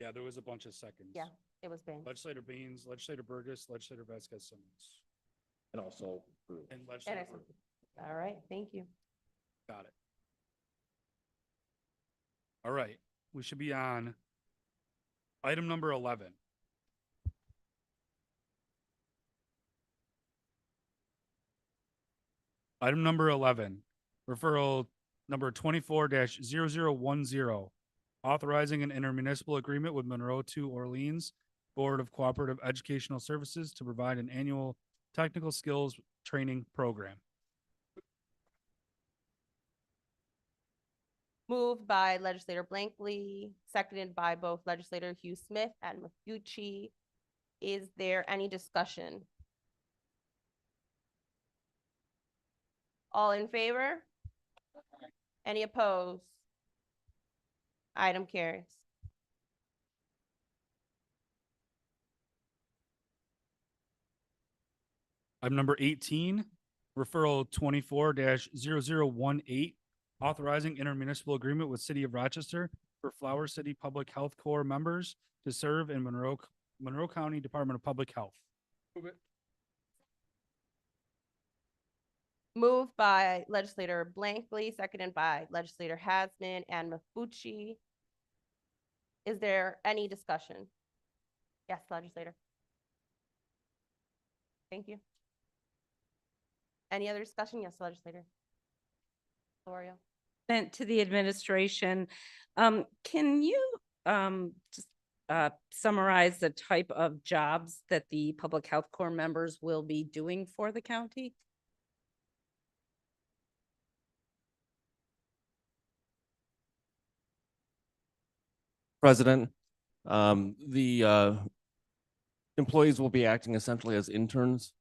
S1: Yeah, there was a bunch of seconds.
S4: Yeah, it was banned.
S1: Legislator Baines, Legislator Burgess, Legislator Vasquez Simmons.
S8: And also.
S1: And Legislator.
S4: All right, thank you.
S1: Got it. All right, we should be on item number 11. Item number 11, referral number 24-0010 authorizing an intermunicipal agreement with Monroe to Orleans Board of Cooperative Educational Services to provide an annual technical skills training program.
S4: Moved by legislator Blankley, seconded by both legislator Hugh Smith and Mafucci. Is there any discussion? All in favor? Any opposed? Item carries.
S1: Item number 18, referral 24-0018, authorizing intermunicipal agreement with City of Rochester for Flower City Public Health Corps members to serve in Monroe County Department of Public Health.
S7: Move it.
S4: Moved by legislator Blankley, seconded by legislator Hasman and Mafucci. Is there any discussion? Yes, legislator. Thank you. Any other discussion? Yes, legislator. Florio.
S15: Sent to the administration. Can you just summarize the type of jobs that the Public Health Corps members will be doing for the county?
S19: President, the employees will be acting essentially as interns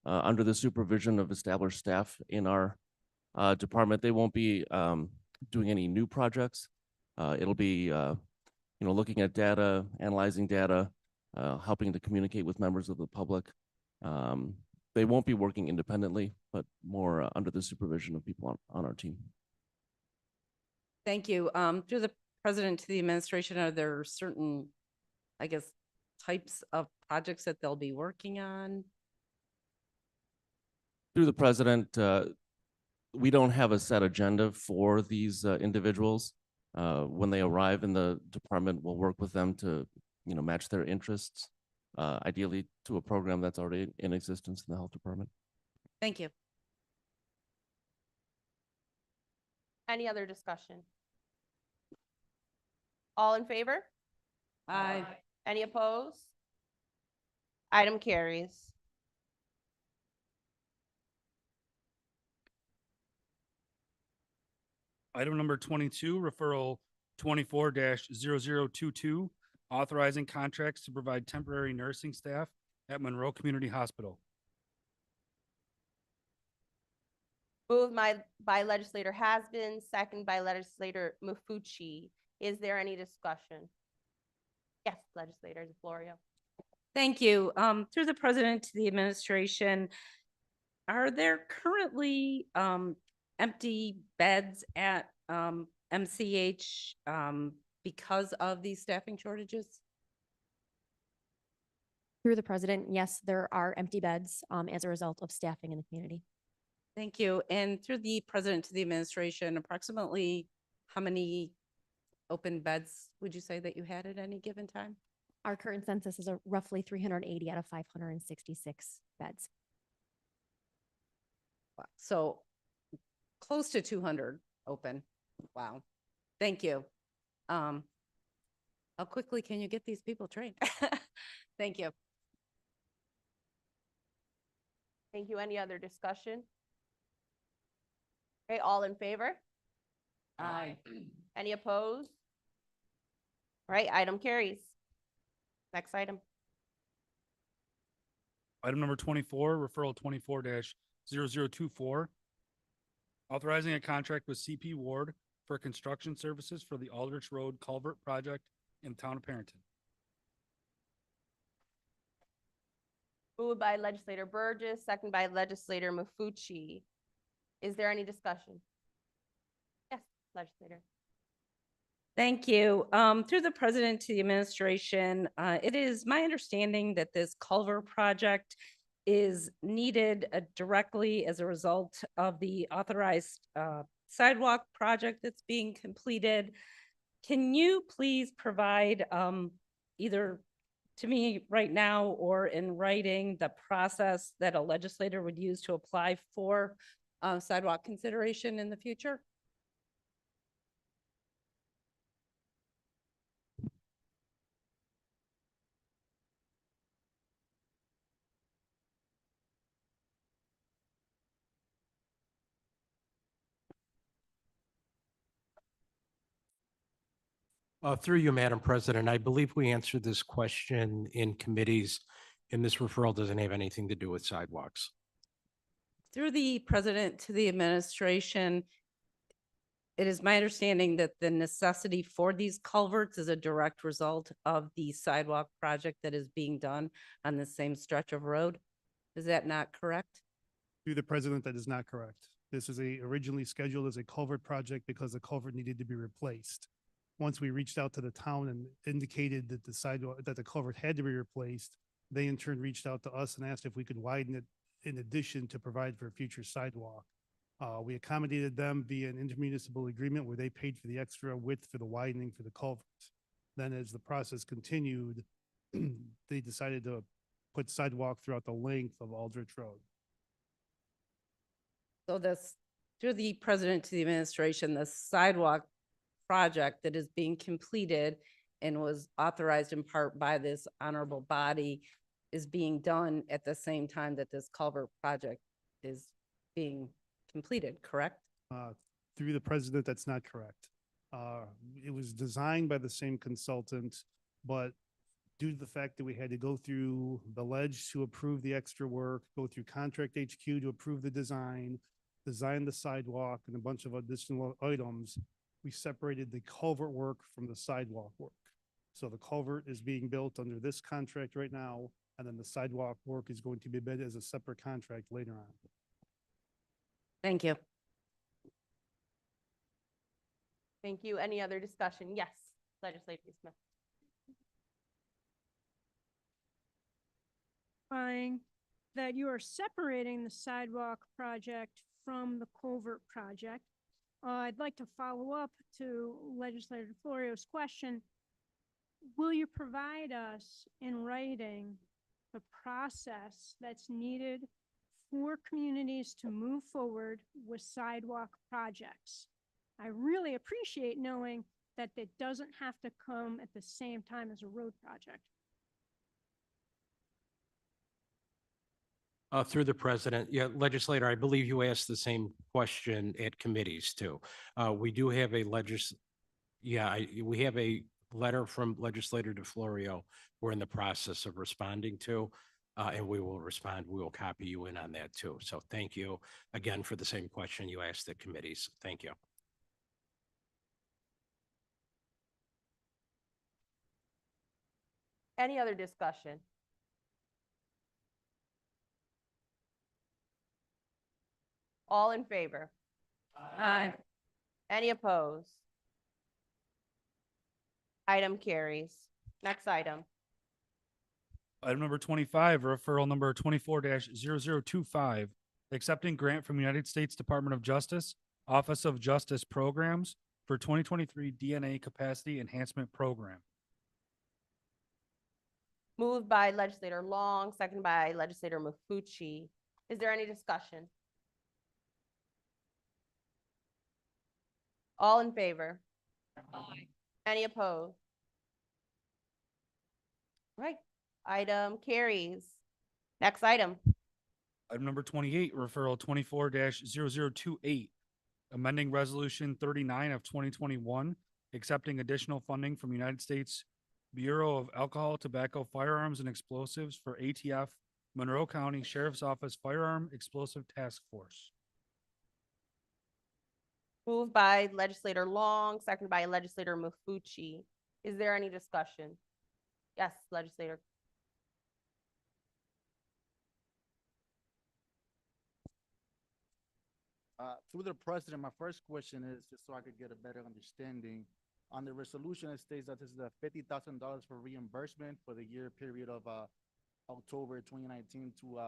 S19: under the supervision of established staff in our department. They won't be doing any new projects. It'll be looking at data, analyzing data, helping to communicate with members of the public. They won't be working independently, but more under the supervision of people on our team.
S15: Thank you. Through the president to the administration, are there certain, I guess, types of projects that they'll be working on?
S19: Through the president, we don't have a set agenda for these individuals. When they arrive in the department, we'll work with them to, match their interests, ideally to a program that's already in existence in the health department.
S15: Thank you.
S4: Any other discussion? All in favor?
S15: Aye.
S4: Any opposed? Item carries.
S1: Item number 22, referral 24-0022, authorizing contracts to provide temporary nursing staff at Monroe Community Hospital.
S4: Moved by legislator Hasbin, second by legislator Mafucci. Is there any discussion? Yes, legislator Florio.
S15: Thank you. Through the president to the administration, are there currently empty beds at MCH because of these staffing shortages?
S20: Through the president, yes, there are empty beds as a result of staffing in the community.
S15: Thank you. And through the president to the administration, approximately how many open beds would you say that you had at any given time?
S20: Our current census is roughly 380 out of 566 beds.
S15: Wow. So close to 200 open. Wow. Thank you. How quickly can you get these people trained? Thank you.
S4: Thank you. Any other discussion? Okay, all in favor?
S15: Aye.
S4: Any opposed? All right, item carries. Next item.
S1: Item number 24, referral 24-0024, authorizing a contract with CP Ward for construction services for the Aldrich Road Culvert Project in the town of Perrington.
S4: Moved by legislator Burgess, second by legislator Mafucci. Is there any discussion? Yes, legislator.
S15: Thank you. Through the president to the administration, it is my understanding that this culvert project is needed directly as a result of the authorized sidewalk project that's being completed. Can you please provide either to me right now or in writing the process that a legislator would use to apply for sidewalk consideration in the future?
S21: Through you, Madam President, I believe we answered this question in committees, and this referral doesn't have anything to do with sidewalks.
S15: Through the president to the administration, it is my understanding that the necessity for these culverts is a direct result of the sidewalk project that is being done on the same stretch of road. Is that not correct?
S1: Through the president, that is not correct. This is originally scheduled as a culvert project because the culvert needed to be replaced. Once we reached out to the town and indicated that the culvert had to be replaced, they in turn reached out to us and asked if we could widen it in addition to provide for a future sidewalk. We accommodated them via an intermunicipal agreement where they paid for the extra width for the widening for the culvert. Then as the process continued, they decided to put sidewalk throughout the length of Aldrich Road.
S15: So this, through the president to the administration, the sidewalk project that is being completed and was authorized in part by this honorable body is being done at the same time that this culvert project is being completed, correct?
S1: Through the president, that's not correct. It was designed by the same consultant, but due to the fact that we had to go through the ledge to approve the extra work, go through contract HQ to approve the design the sidewalk and a bunch of additional items, we separated the culvert work from the sidewalk work. So the culvert is being built under this contract right now, and then the sidewalk work is going to be bid as a separate contract later on.
S15: Thank you.
S4: Thank you. Any other discussion? Yes, Legislator Smith.
S22: That you are separating the sidewalk project from the culvert project. I'd like to follow up to Legislator Florio's question. Will you provide us in writing the process that's needed for communities to move forward with sidewalk projects? I really appreciate knowing that it doesn't have to come at the same time as a road project.
S21: Through the president, yeah, legislator, I believe you asked the same question at committees too. We do have a we have a letter from Legislator DeFlorio we're in the process of responding to, and we will respond. We will copy you in on that too. So thank you again for the same question you asked at committees. Thank you.
S4: Any other discussion? All in favor?
S15: Aye.
S4: Any opposed? Item carries. Next item.
S1: Item number 25, referral number 24-0025, accepting grant from United States Department of Justice, Office of Justice Programs for 2023 DNA Capacity Enhancement Program.
S4: Moved by Legislator Long, seconded by Legislator Mafucci. Is there any discussion? All in favor? Aye. Any opposed? Right. Item carries. Next item.
S1: Item number 28, referral 24-0028, amending resolution 39 of 2021, accepting additional funding from United States Bureau of Alcohol, Tobacco, Firearms, and Explosives for ATF Monroe County Sheriff's Office Firearm Explosive Task Force.
S4: Moved by Legislator Long, seconded by Legislator Mafucci. Is there any discussion? Yes, Legislator.
S23: Through the president, my first question is just so I could get a better understanding. On the resolution, it states that this is a $50,000 for reimbursement for the year period of October 2019 to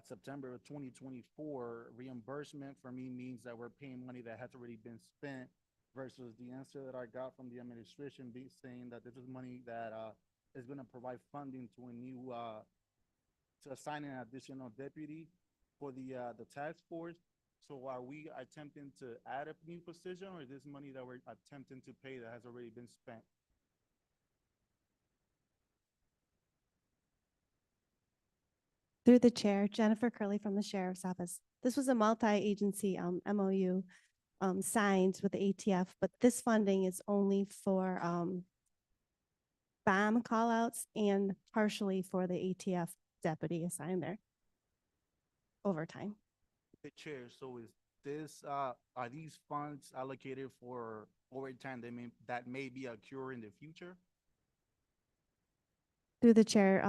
S23: September of 2024. Reimbursement for me means that we're paying money that has already been spent versus the answer that I got from the administration saying that this is money that is going to provide funding to a new to assign an additional deputy for the task force. So are we attempting to add a new position, or is this money that we're attempting to pay that has already been spent?
S24: Through the chair, Jennifer Curley from the Sheriff's Office. This was a multi-agency MOU
S2: signs with the ATF, but this funding is only for bomb callouts and partially for the ATF deputy assigned there. Overtime.
S3: The chair, so is this, are these funds allocated for overtime that may be occur in the future?
S2: Through the chair,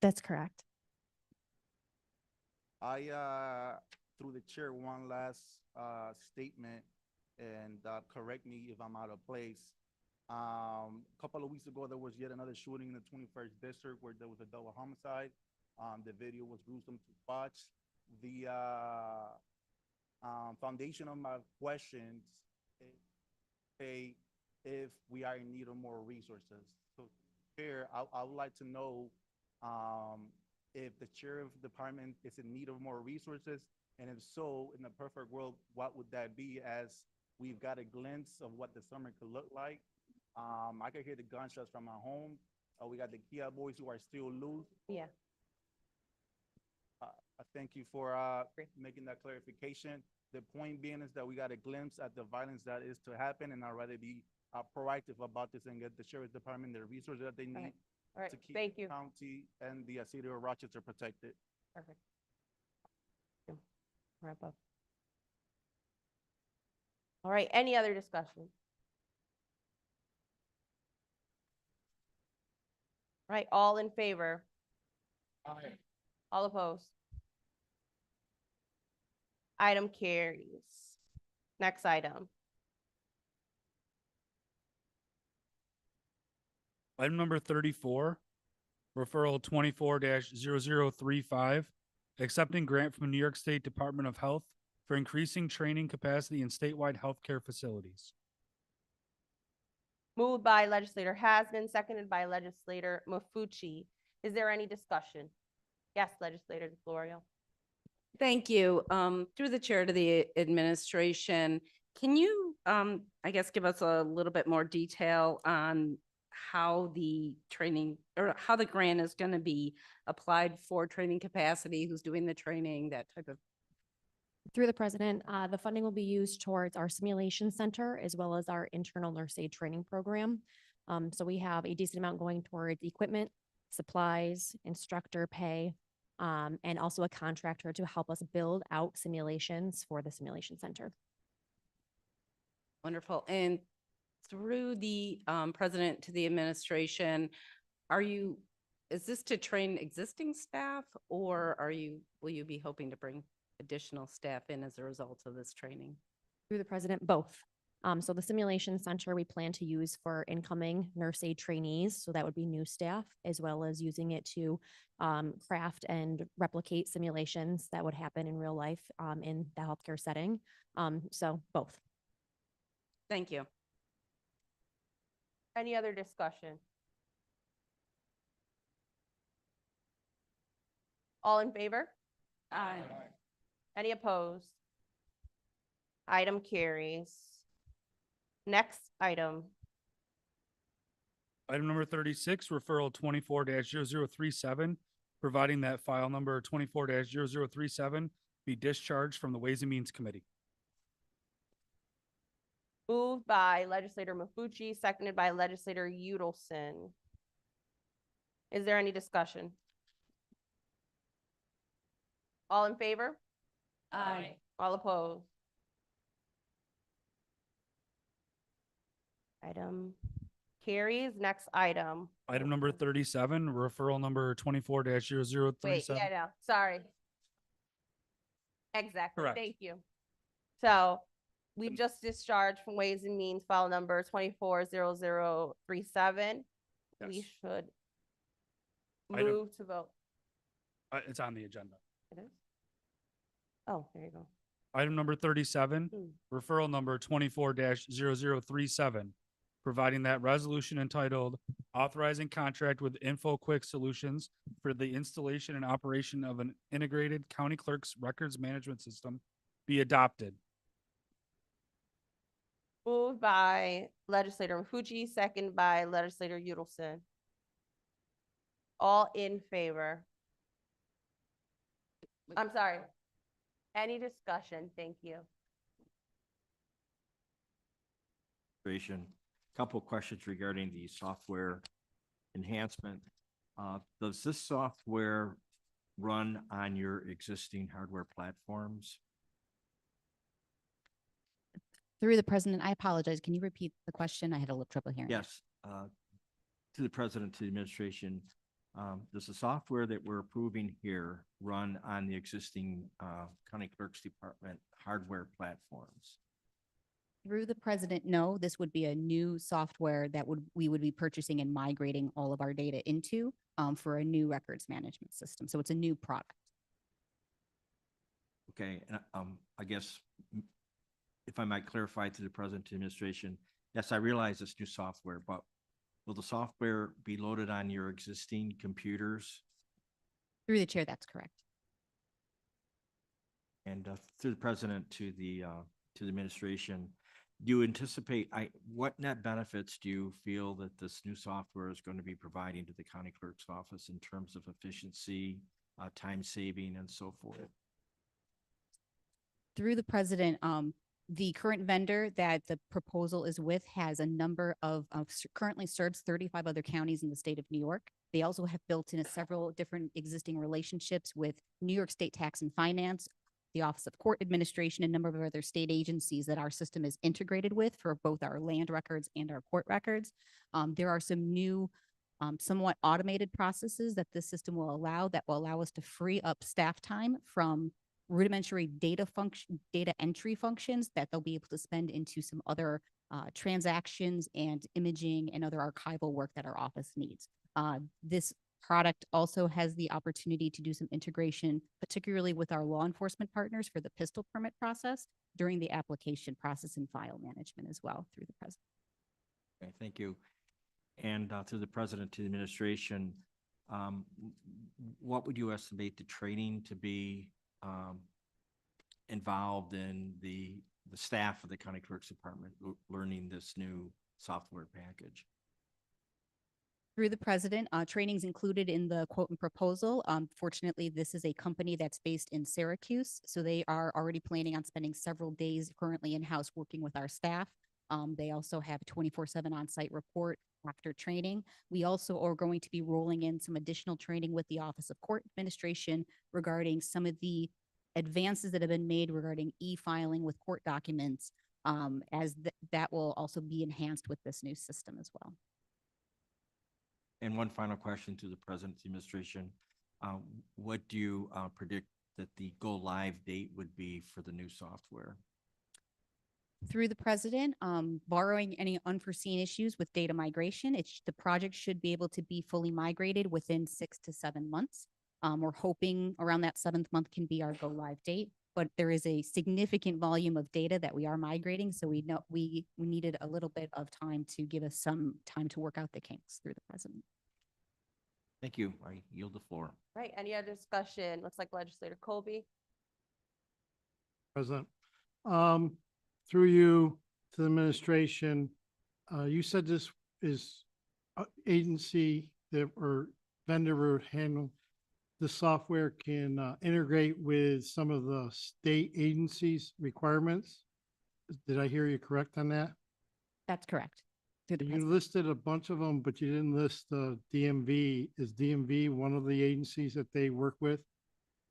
S2: that's correct.
S3: Through the chair, one last statement, and correct me if I'm out of place. A couple of weeks ago, there was yet another shooting in the 21st district where there was a double homicide. The video was gruesome to watch. The foundation of my questions is if we are in need of more resources. So chair, I would like to know if the chair of the department is in need of more resources, and if so, in the perfect world, what would that be, as we've got a glimpse of what the summer could look like. I could hear the gunshots from my home. We got the Kia boys who are still loose.
S4: Yeah.
S3: I thank you for making that clarification. The point being is that we got a glimpse at the violence that is to happen, and I'd rather be proactive about this and get the sheriff's department the resources that they need
S4: All right,
S3: to keep
S4: thank
S3: the
S4: you.
S3: county and the city of Rochester protected.
S4: Perfect. Wrap up. All right, any other discussion? All right, all in favor?
S3: Aye.
S4: All opposed? Item carries. Next item.
S1: Item number 34, referral 24-0035, accepting grant from New York State Department of Health for increasing training capacity in statewide healthcare facilities.
S4: Moved by legislator Hasman, seconded by legislator Mafucci. Is there any discussion? Yes, legislator DeFlorio.
S15: Thank you. Through the chair to the administration, can you, I guess, give us a little bit more detail on how the training or how the grant is going to be applied for training capacity, who's doing the training, that type of?
S20: Through the president, the funding will be used towards our simulation center as well as our internal nurse aid training program. So we have a decent amount going towards equipment, supplies, instructor pay, and also a contractor to help us build out simulations for the simulation center.
S15: Wonderful. And through the president to the administration, is this to train existing staff, or will you be hoping to bring additional staff in as a result of this training?
S20: Through the president, both. So the simulation center we plan to use for incoming nurse aid trainees, so that would be new staff, as well as using it to craft and replicate simulations that would happen in real life in the healthcare setting. So both.
S15: Thank you.
S4: Any other discussion? All in favor?
S15: Aye.
S4: Any opposed? Item carries. Next item.
S1: Item number 36, referral 24-0037, providing that file number 24-0037 be discharged from the Ways and Means Committee.
S4: Moved by legislator Mafucci, seconded by legislator Udelson. Is there any discussion? All in favor?
S15: Aye.
S4: All opposed? Item carries. Next item.
S1: Item number 37, referral number 24-0037.
S4: Wait, yeah, no, sorry. Exactly,
S1: Correct.
S4: thank you. So we've just discharged from Ways and Means file number 24-0037. We
S1: Yes.
S4: should
S1: Item-
S4: move to vote.
S1: It's on the agenda.
S4: It is? Oh, there you go.
S1: Item number 37,
S4: Hmm.
S1: referral number 24-0037, providing that resolution entitled authorizing contract with InfoQuick Solutions for the installation and operation of an integrated county clerk's records management system be adopted.
S4: Moved by legislator Mafucci, second by legislator Udelson. All in favor? I'm sorry. Any discussion? Thank you.
S18: Administration. Couple of questions regarding the software enhancement. Does this software run on your existing hardware platforms?
S5: Through the president, I apologize. Can you repeat the question? I had a little trouble hearing.
S18: Yes, to the president, to the administration, does the software that we're approving here run on the existing county clerk's department hardware platforms?
S5: Through the president, no, this would be a new software that we would be purchasing and migrating all of our data into for a new records management system. So it's a new product.
S18: Okay, and I guess if I might clarify to the president, to the administration, yes, I realize it's new software, but will the software be loaded on your existing computers?
S5: Through the chair, that's correct.
S18: And through the president to the administration, do you anticipate, what net benefits do you feel that this new software is going to be providing to the county clerk's office in terms of efficiency, time saving, and so forth?
S5: Through the president, the current vendor that the proposal is with has a number of currently serves 35 other counties in the state of New York. They also have built in several different existing relationships with New York State Tax and Finance, the Office of Court Administration, and a number of other state agencies that our system is integrated with for both our land records and our court records. There are some new somewhat automated processes that this system will allow us to free up staff time from rudimentary data entry functions that they'll be able to spend into some other transactions and imaging and other archival work that our office needs. This product also has the opportunity to do some integration, particularly with our law enforcement partners for the pistol permit process during the application process and file management as well through the president.
S18: Okay, thank you. And to the president, to the administration, what would you estimate the training to be involved in the staff of the county clerk's department learning this new software package?
S5: Through the president, trainings included in the quote and proposal. Fortunately, this is a company that's based in Syracuse, so they are already planning on spending several days currently in-house working with our staff. They also have a 24/7 on-site report after training. We also are going to be rolling in some additional training with the Office of Court Administration regarding some of the advances that have been made regarding e-filing with court documents, as that will also be enhanced with this new system as well.
S18: And one final question to the president, the administration. What do you predict that the go live date would be for the new software?
S5: Through the president, borrowing any unforeseen issues with data migration, the project should be able to be fully migrated within 6 to 7 months. We're hoping around that 7th month can be our go live date, but there is a significant volume of data that we are migrating. So we know we needed a little bit of time to give us some time to work out the kinks through the president.
S18: Thank you. I yield the floor.
S4: Right, any other discussion? Looks like Legislator Colby.
S9: President, through you to the administration, you said this is agency that or vendor would handle the software can integrate with some of the state agencies' requirements. Did I hear you correct on that?
S5: That's correct.
S9: You listed a bunch of them, but you didn't list the DMV. Is DMV one of the agencies that they work with?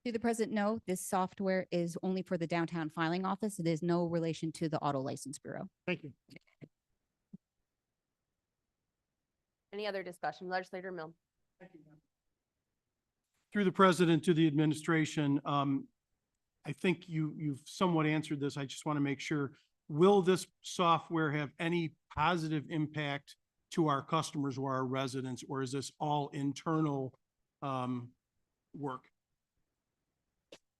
S5: To the president, no, this software is only for the downtown filing office. It is no relation to the auto license bureau.
S9: Thank you.
S4: Any other discussion? Legislator Milne.
S17: Through the president to the administration, I think you've somewhat answered this. I just want to make sure. Will this software have any positive impact to our customers or our residents, or is this all internal work?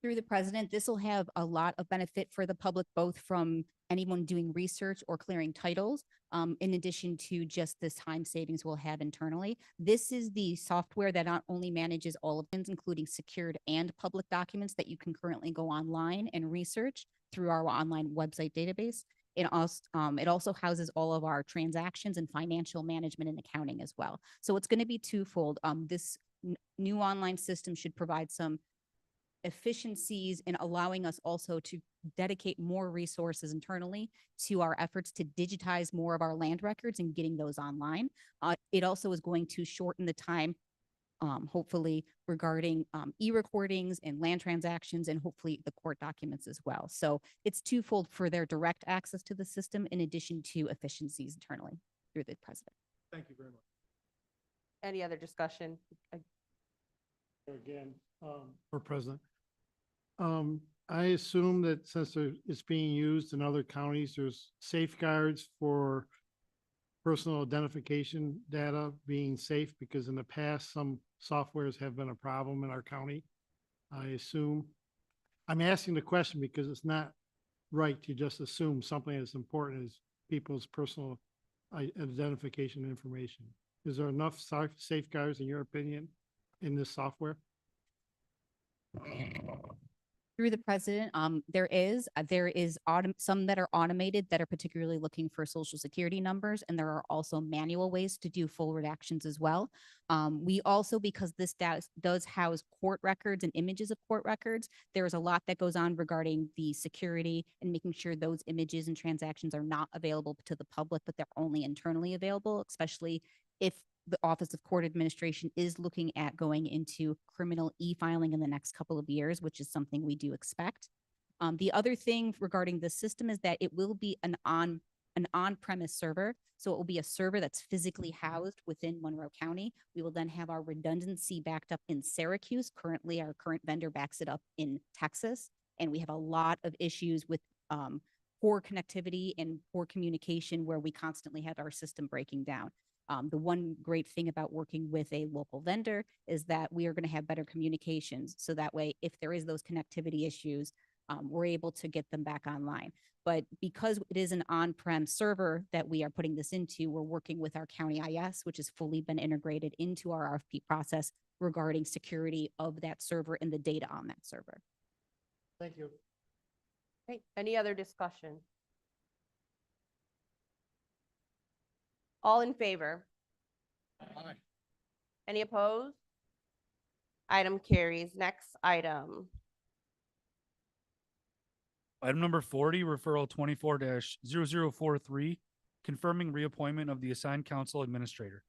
S5: Through the president, this will have a lot of benefit for the public, both from anyone doing research or clearing titles, in addition to just this time savings we'll have internally. This is the software that not only manages all of them, including secured and public documents that you can currently go online and research through our online website database. It also houses all of our transactions and financial management and accounting as well. So it's going to be twofold. This new online system should provide some efficiencies in allowing us also to dedicate more resources internally to our efforts to digitize more of our land records and getting those online. It also is going to shorten the time, hopefully regarding e-recordings and land transactions and hopefully the court documents as well. So it's twofold for their direct access to the system in addition to efficiencies internally through the president.
S17: Thank you very much.
S4: Any other discussion?
S9: Again, for President. I assume that since it's being used in other counties, there's safeguards for personal identification data being safe, because in the past, some softwares have been a problem in our county. I assume, I'm asking the question because it's not right to just assume something as important as people's personal identification information. Is there enough safeguards, in your opinion, in this software?
S5: Through the president, there is some that are automated that are particularly looking for social security numbers, and there are also manual ways to do full redactions as well. We also, because this does house court records and images of court records, there is a lot that goes on regarding the security and making sure those images and transactions are not available to the public, but they're only internally available, especially if the Office of Court Administration is looking at going into criminal e-filing in the next couple of years, which is something we do expect. The other thing regarding the system is that it will be an on-premise server. So it will be a server that's physically housed within Monroe County. We will then have our redundancy backed up in Syracuse. Currently, our current vendor backs it up in Texas. And we have a lot of issues with poor connectivity and poor communication where we constantly have our system breaking down. The one great thing about working with a local vendor is that we are going to have better communications. So that way, if there is those connectivity issues, we're able to get them back online. But because it is an on-prem server that we are putting this into, we're working with our county IS, which has fully been integrated into our RFP process regarding security of that server and the data on that server.
S9: Thank you.
S4: Okay, any other discussion? All in favor?
S9: Aye.
S4: Any opposed? Item carries. Next item.
S1: Item number 40, referral 24-0043, confirming reappointment of the assigned council administrator.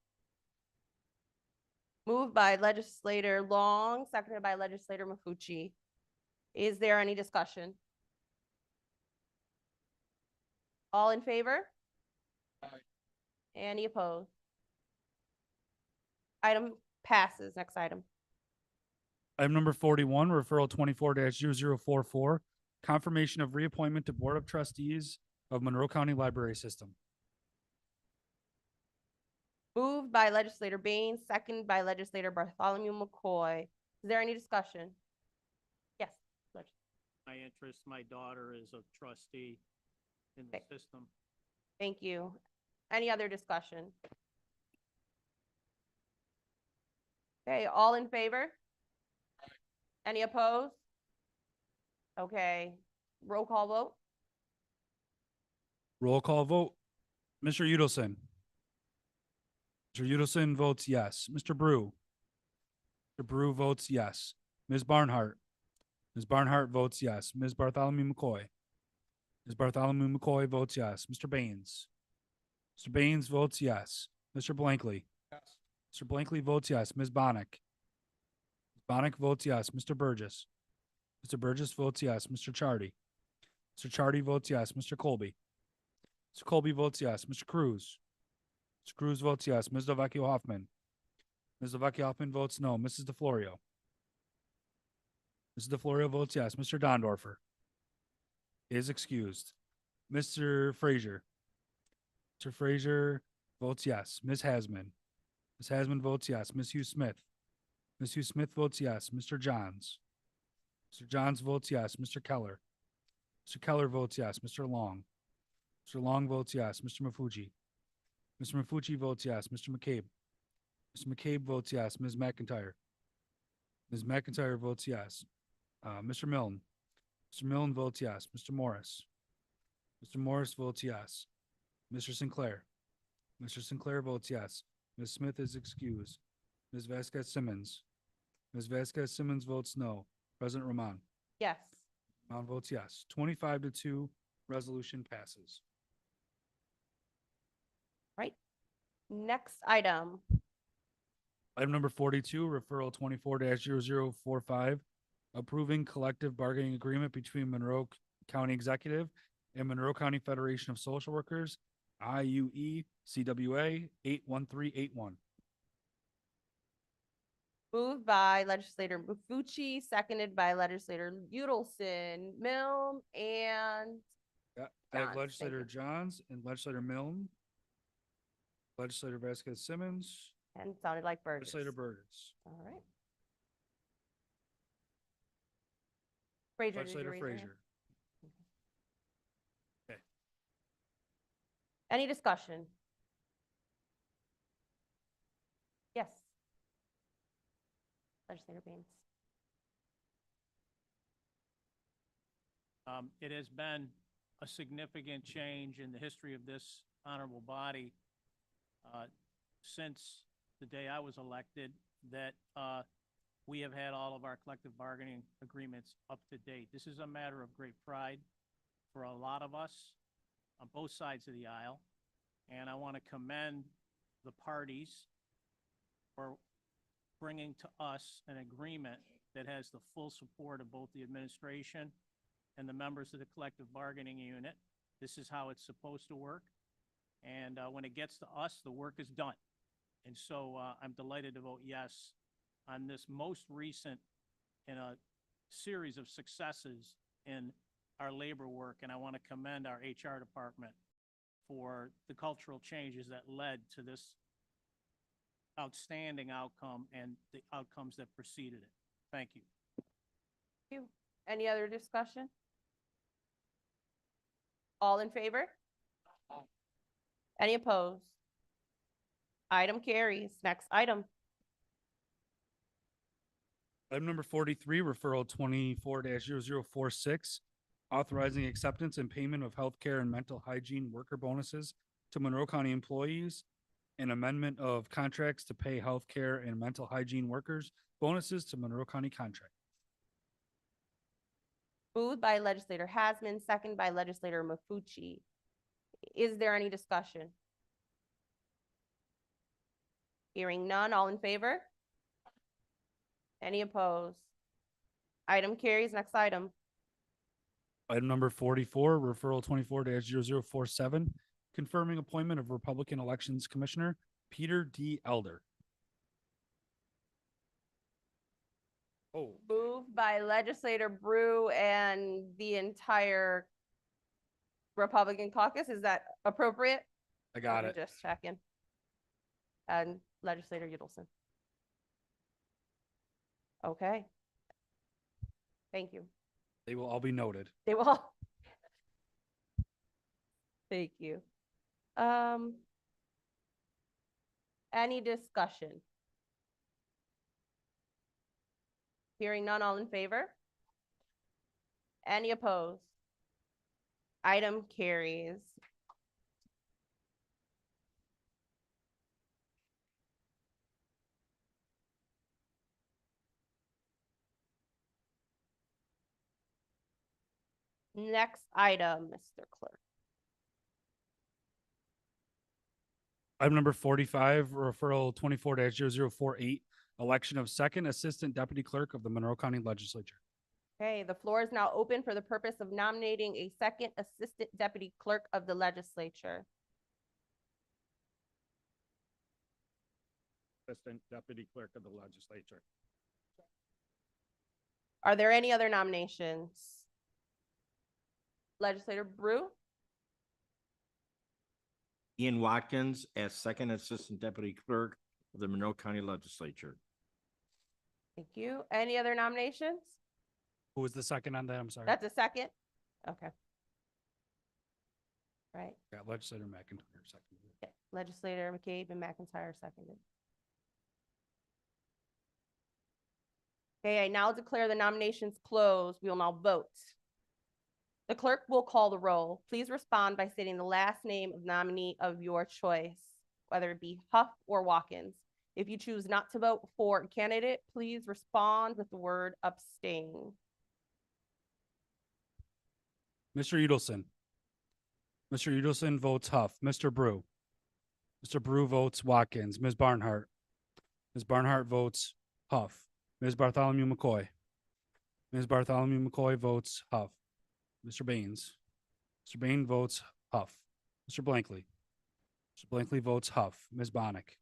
S4: Moved by legislator Long, seconded by legislator Mafucci. Is there any discussion? All in favor?
S9: Aye.
S4: Any opposed? Item passes. Next item.
S1: Item number 41, referral 24-0044, confirmation of reappointment to Board of Trustees of Monroe County Library System.
S4: Moved by legislator Baines, seconded by legislator Bartholomew McCoy. Is there any discussion? Yes.
S10: My interest, my daughter is a trustee in the system.
S4: Thank you. Any other discussion? Okay, all in favor? Any opposed? Okay, roll call vote.
S1: Roll call vote. Mr. Udelson. Mr. Udelson votes yes. Mr. Brew. Mr. Brew votes yes. Ms. Barnhart. Ms. Barnhart votes yes. Ms. Bartholomew McCoy. Ms. Bartholomew McCoy votes yes. Mr. Baines. Mr. Baines votes yes. Mr. Blankley.
S9: Yes.
S1: Mr. Blankley votes yes. Ms. Bonnick. Ms. Bonnick votes yes. Mr. Burgess. Mr. Burgess votes yes. Mr. Chardy. Mr. Chardy votes yes. Mr. Colby. Mr. Colby votes yes. Mr. Cruz. Mr. Cruz votes yes. Ms. Delvecchio Hoffman. Ms. Delvecchio Hoffman votes no. Mrs. DeFlorio. Mrs. DeFlorio votes yes. Mr. Dondorfer is excused. Mr. Frazier. Mr. Frazier votes yes. Ms. Hasman. Ms. Hasman votes yes. Ms. Hugh Smith. Ms. Hugh Smith votes yes. Mr. Johns. Mr. Johns votes yes. Mr. Keller. Mr. Keller votes yes. Mr. Long. Mr. Long votes yes. Mr. Mafucci. Mr. Mafucci votes yes. Mr. McCabe. Mr. McCabe votes yes. Ms. McIntyre. Ms. McIntyre votes yes. Mr. Milne. Mr. Milne votes yes. Mr. Morris. Mr. Morris votes yes. Mr. Sinclair. Mr. Sinclair votes yes. Ms. Smith is excused. Ms. Vasquez Simmons. Ms. Vasquez Simmons votes no. President Roman.
S4: Yes.
S1: Roman votes yes. 25-2, resolution passes.
S4: Right. Next item.
S1: Item number 42, referral 24-0045, approving collective bargaining agreement between Monroe County Executive and Monroe County Federation of Social Workers, IUE CWA 81381.
S4: Moved by legislator Mafucci, seconded by legislator Udelson, Milne, and
S1: Yeah, I have
S4: Johns,
S1: legislator
S4: thank
S1: Johns and legislator Milne, legislator Vasquez Simmons,
S4: and sounded like Burgess.
S1: legislator Burgess,
S4: All right. Frazier, did you
S1: legislator
S4: raise your hand?
S1: Frazier. Okay.
S4: Any discussion? Yes. Legislator Baines.
S10: It has been a significant change in the history of this honorable body since the day I was elected that we have had all of our collective bargaining agreements up to date. This is a matter of great pride for a lot of us on both sides of the aisle, and I want to commend the parties for bringing to us an agreement that has the full support of both the administration and the members of the collective bargaining unit. This is how it's supposed to work. And when it gets to us, the work is done. And so I'm delighted to vote yes on this most recent in a series of successes in our labor work. And I want to commend our HR department for the cultural changes that led to this outstanding outcome and the outcomes that preceded it. Thank you.
S4: Thank you. Any other discussion? All in favor? Any opposed? Item carries. Next item.
S1: Item number 43, referral 24-0046, authorizing acceptance and payment of healthcare and mental hygiene worker bonuses to Monroe County employees, an amendment of contracts to pay healthcare and mental hygiene workers bonuses to Monroe County contract.
S4: Moved by legislator Hasman, second by legislator Mafucci. Is there any discussion? Hearing none, all in favor? Any opposed? Item carries. Next item.
S1: Item number 44, referral 24-0047, confirming appointment of Republican Elections Commissioner Peter D. Elder. Oh,
S4: Moved by legislator Brew and the entire Republican caucus. Is that appropriate?
S1: I got it.
S4: Just checking. And legislator Udelson. Okay. Thank you.
S1: They will all be noted.
S4: They will. all- Thank you. Any discussion? Hearing none, all in favor? Any opposed? Item carries. Next item, Mr. Clerk.
S1: Item number 45, referral 24-0048, election of second assistant deputy clerk of the Monroe County Legislature.
S4: Okay, the floor is now open for the purpose of nominating a second assistant deputy clerk of the legislature.
S11: Assistant Deputy Clerk of the Legislature.
S4: Are there any other nominations? Legislator Brew?
S18: Ian Watkins as Second Assistant Deputy Clerk of the Monroe County Legislature.
S4: Thank you. Any other nominations?
S1: Who was the second on that? I'm sorry.
S4: That's a second? Okay. Right.
S1: Got legislator McIntyre second.
S4: Okay. Legislator McCabe and McIntyre seconded. Okay, I now declare the nominations closed. We will now vote. The clerk will call the roll. Please respond by stating the last name of nominee of your choice, whether it be Huff or Watkins. If you choose not to vote for a candidate, please respond with the word abstain.
S1: Mr. Udelson. Mr. Udelson votes Huff. Mr. Brew. Mr. Brew votes Watkins. Ms. Barnhart. Ms. Barnhart votes Huff. Ms. Bartholomew McCoy. Ms. Bartholomew McCoy votes Huff. Mr. Baines. Mr. Bain votes Huff. Mr. Blankley. Mr. Blankley votes Huff. Ms. Bonnick.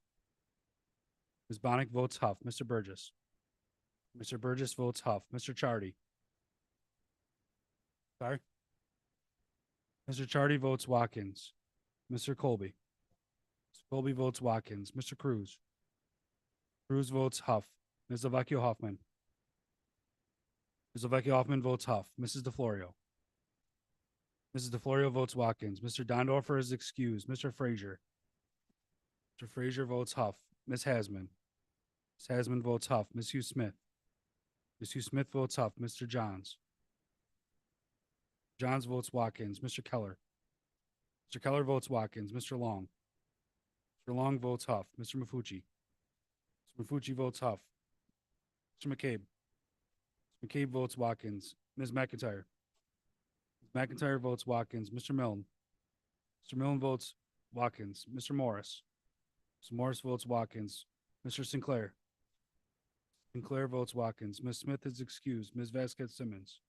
S1: Ms. Bonnick votes Huff. Mr. Burgess. Mr. Burgess votes Huff. Mr. Chardy. Sorry. Mr. Chardy votes Watkins. Mr. Colby. Mr. Colby votes Watkins. Mr. Cruz. Cruz votes Huff. Ms. Lavecchio Hoffman. Ms. Lavecchio Hoffman votes Huff. Mrs. DeFlorio. Mrs. DeFlorio votes Watkins. Mr. Dondorfer is excused. Mr. Frazier. Mr. Frazier votes Huff. Ms. Hasman. Ms. Hasman votes Huff. Ms. Hugh Smith. Ms. Hugh Smith votes Huff. Mr. Johns. Johns votes Watkins. Mr. Keller. Mr. Keller votes Watkins. Mr. Long. Mr. Long votes Huff. Mr. Mafucci. Mr. Mafucci votes Huff. Mr. McCabe. Mr. McCabe votes Watkins. Ms. McIntyre. Ms. McIntyre votes Watkins. Mr. Milne. Mr. Milne votes Watkins. Mr. Morris. Mr. Morris votes Watkins. Mr. Sinclair. Sinclair votes Watkins. Ms. Smith is excused. Ms. Vasquez Simmons.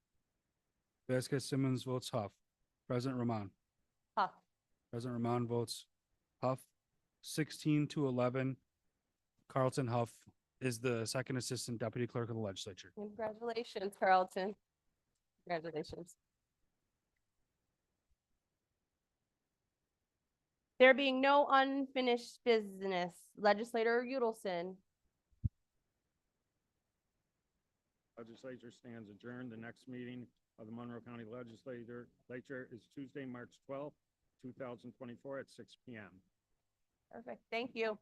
S1: Vasquez Simmons votes Huff. President Rahman.
S4: Huff.
S1: President Rahman votes Huff. 16-11. Carlton Huff is the second assistant deputy clerk of the legislature.
S4: Congratulations, Carlton. Congratulations. There being no unfinished business, Legislator Udelson.
S11: Legislature stands adjourned. The next meeting of the Monroe County Legislature is Tuesday, March 12th, 2024 at 6 p.m.
S4: Perfect. Thank you.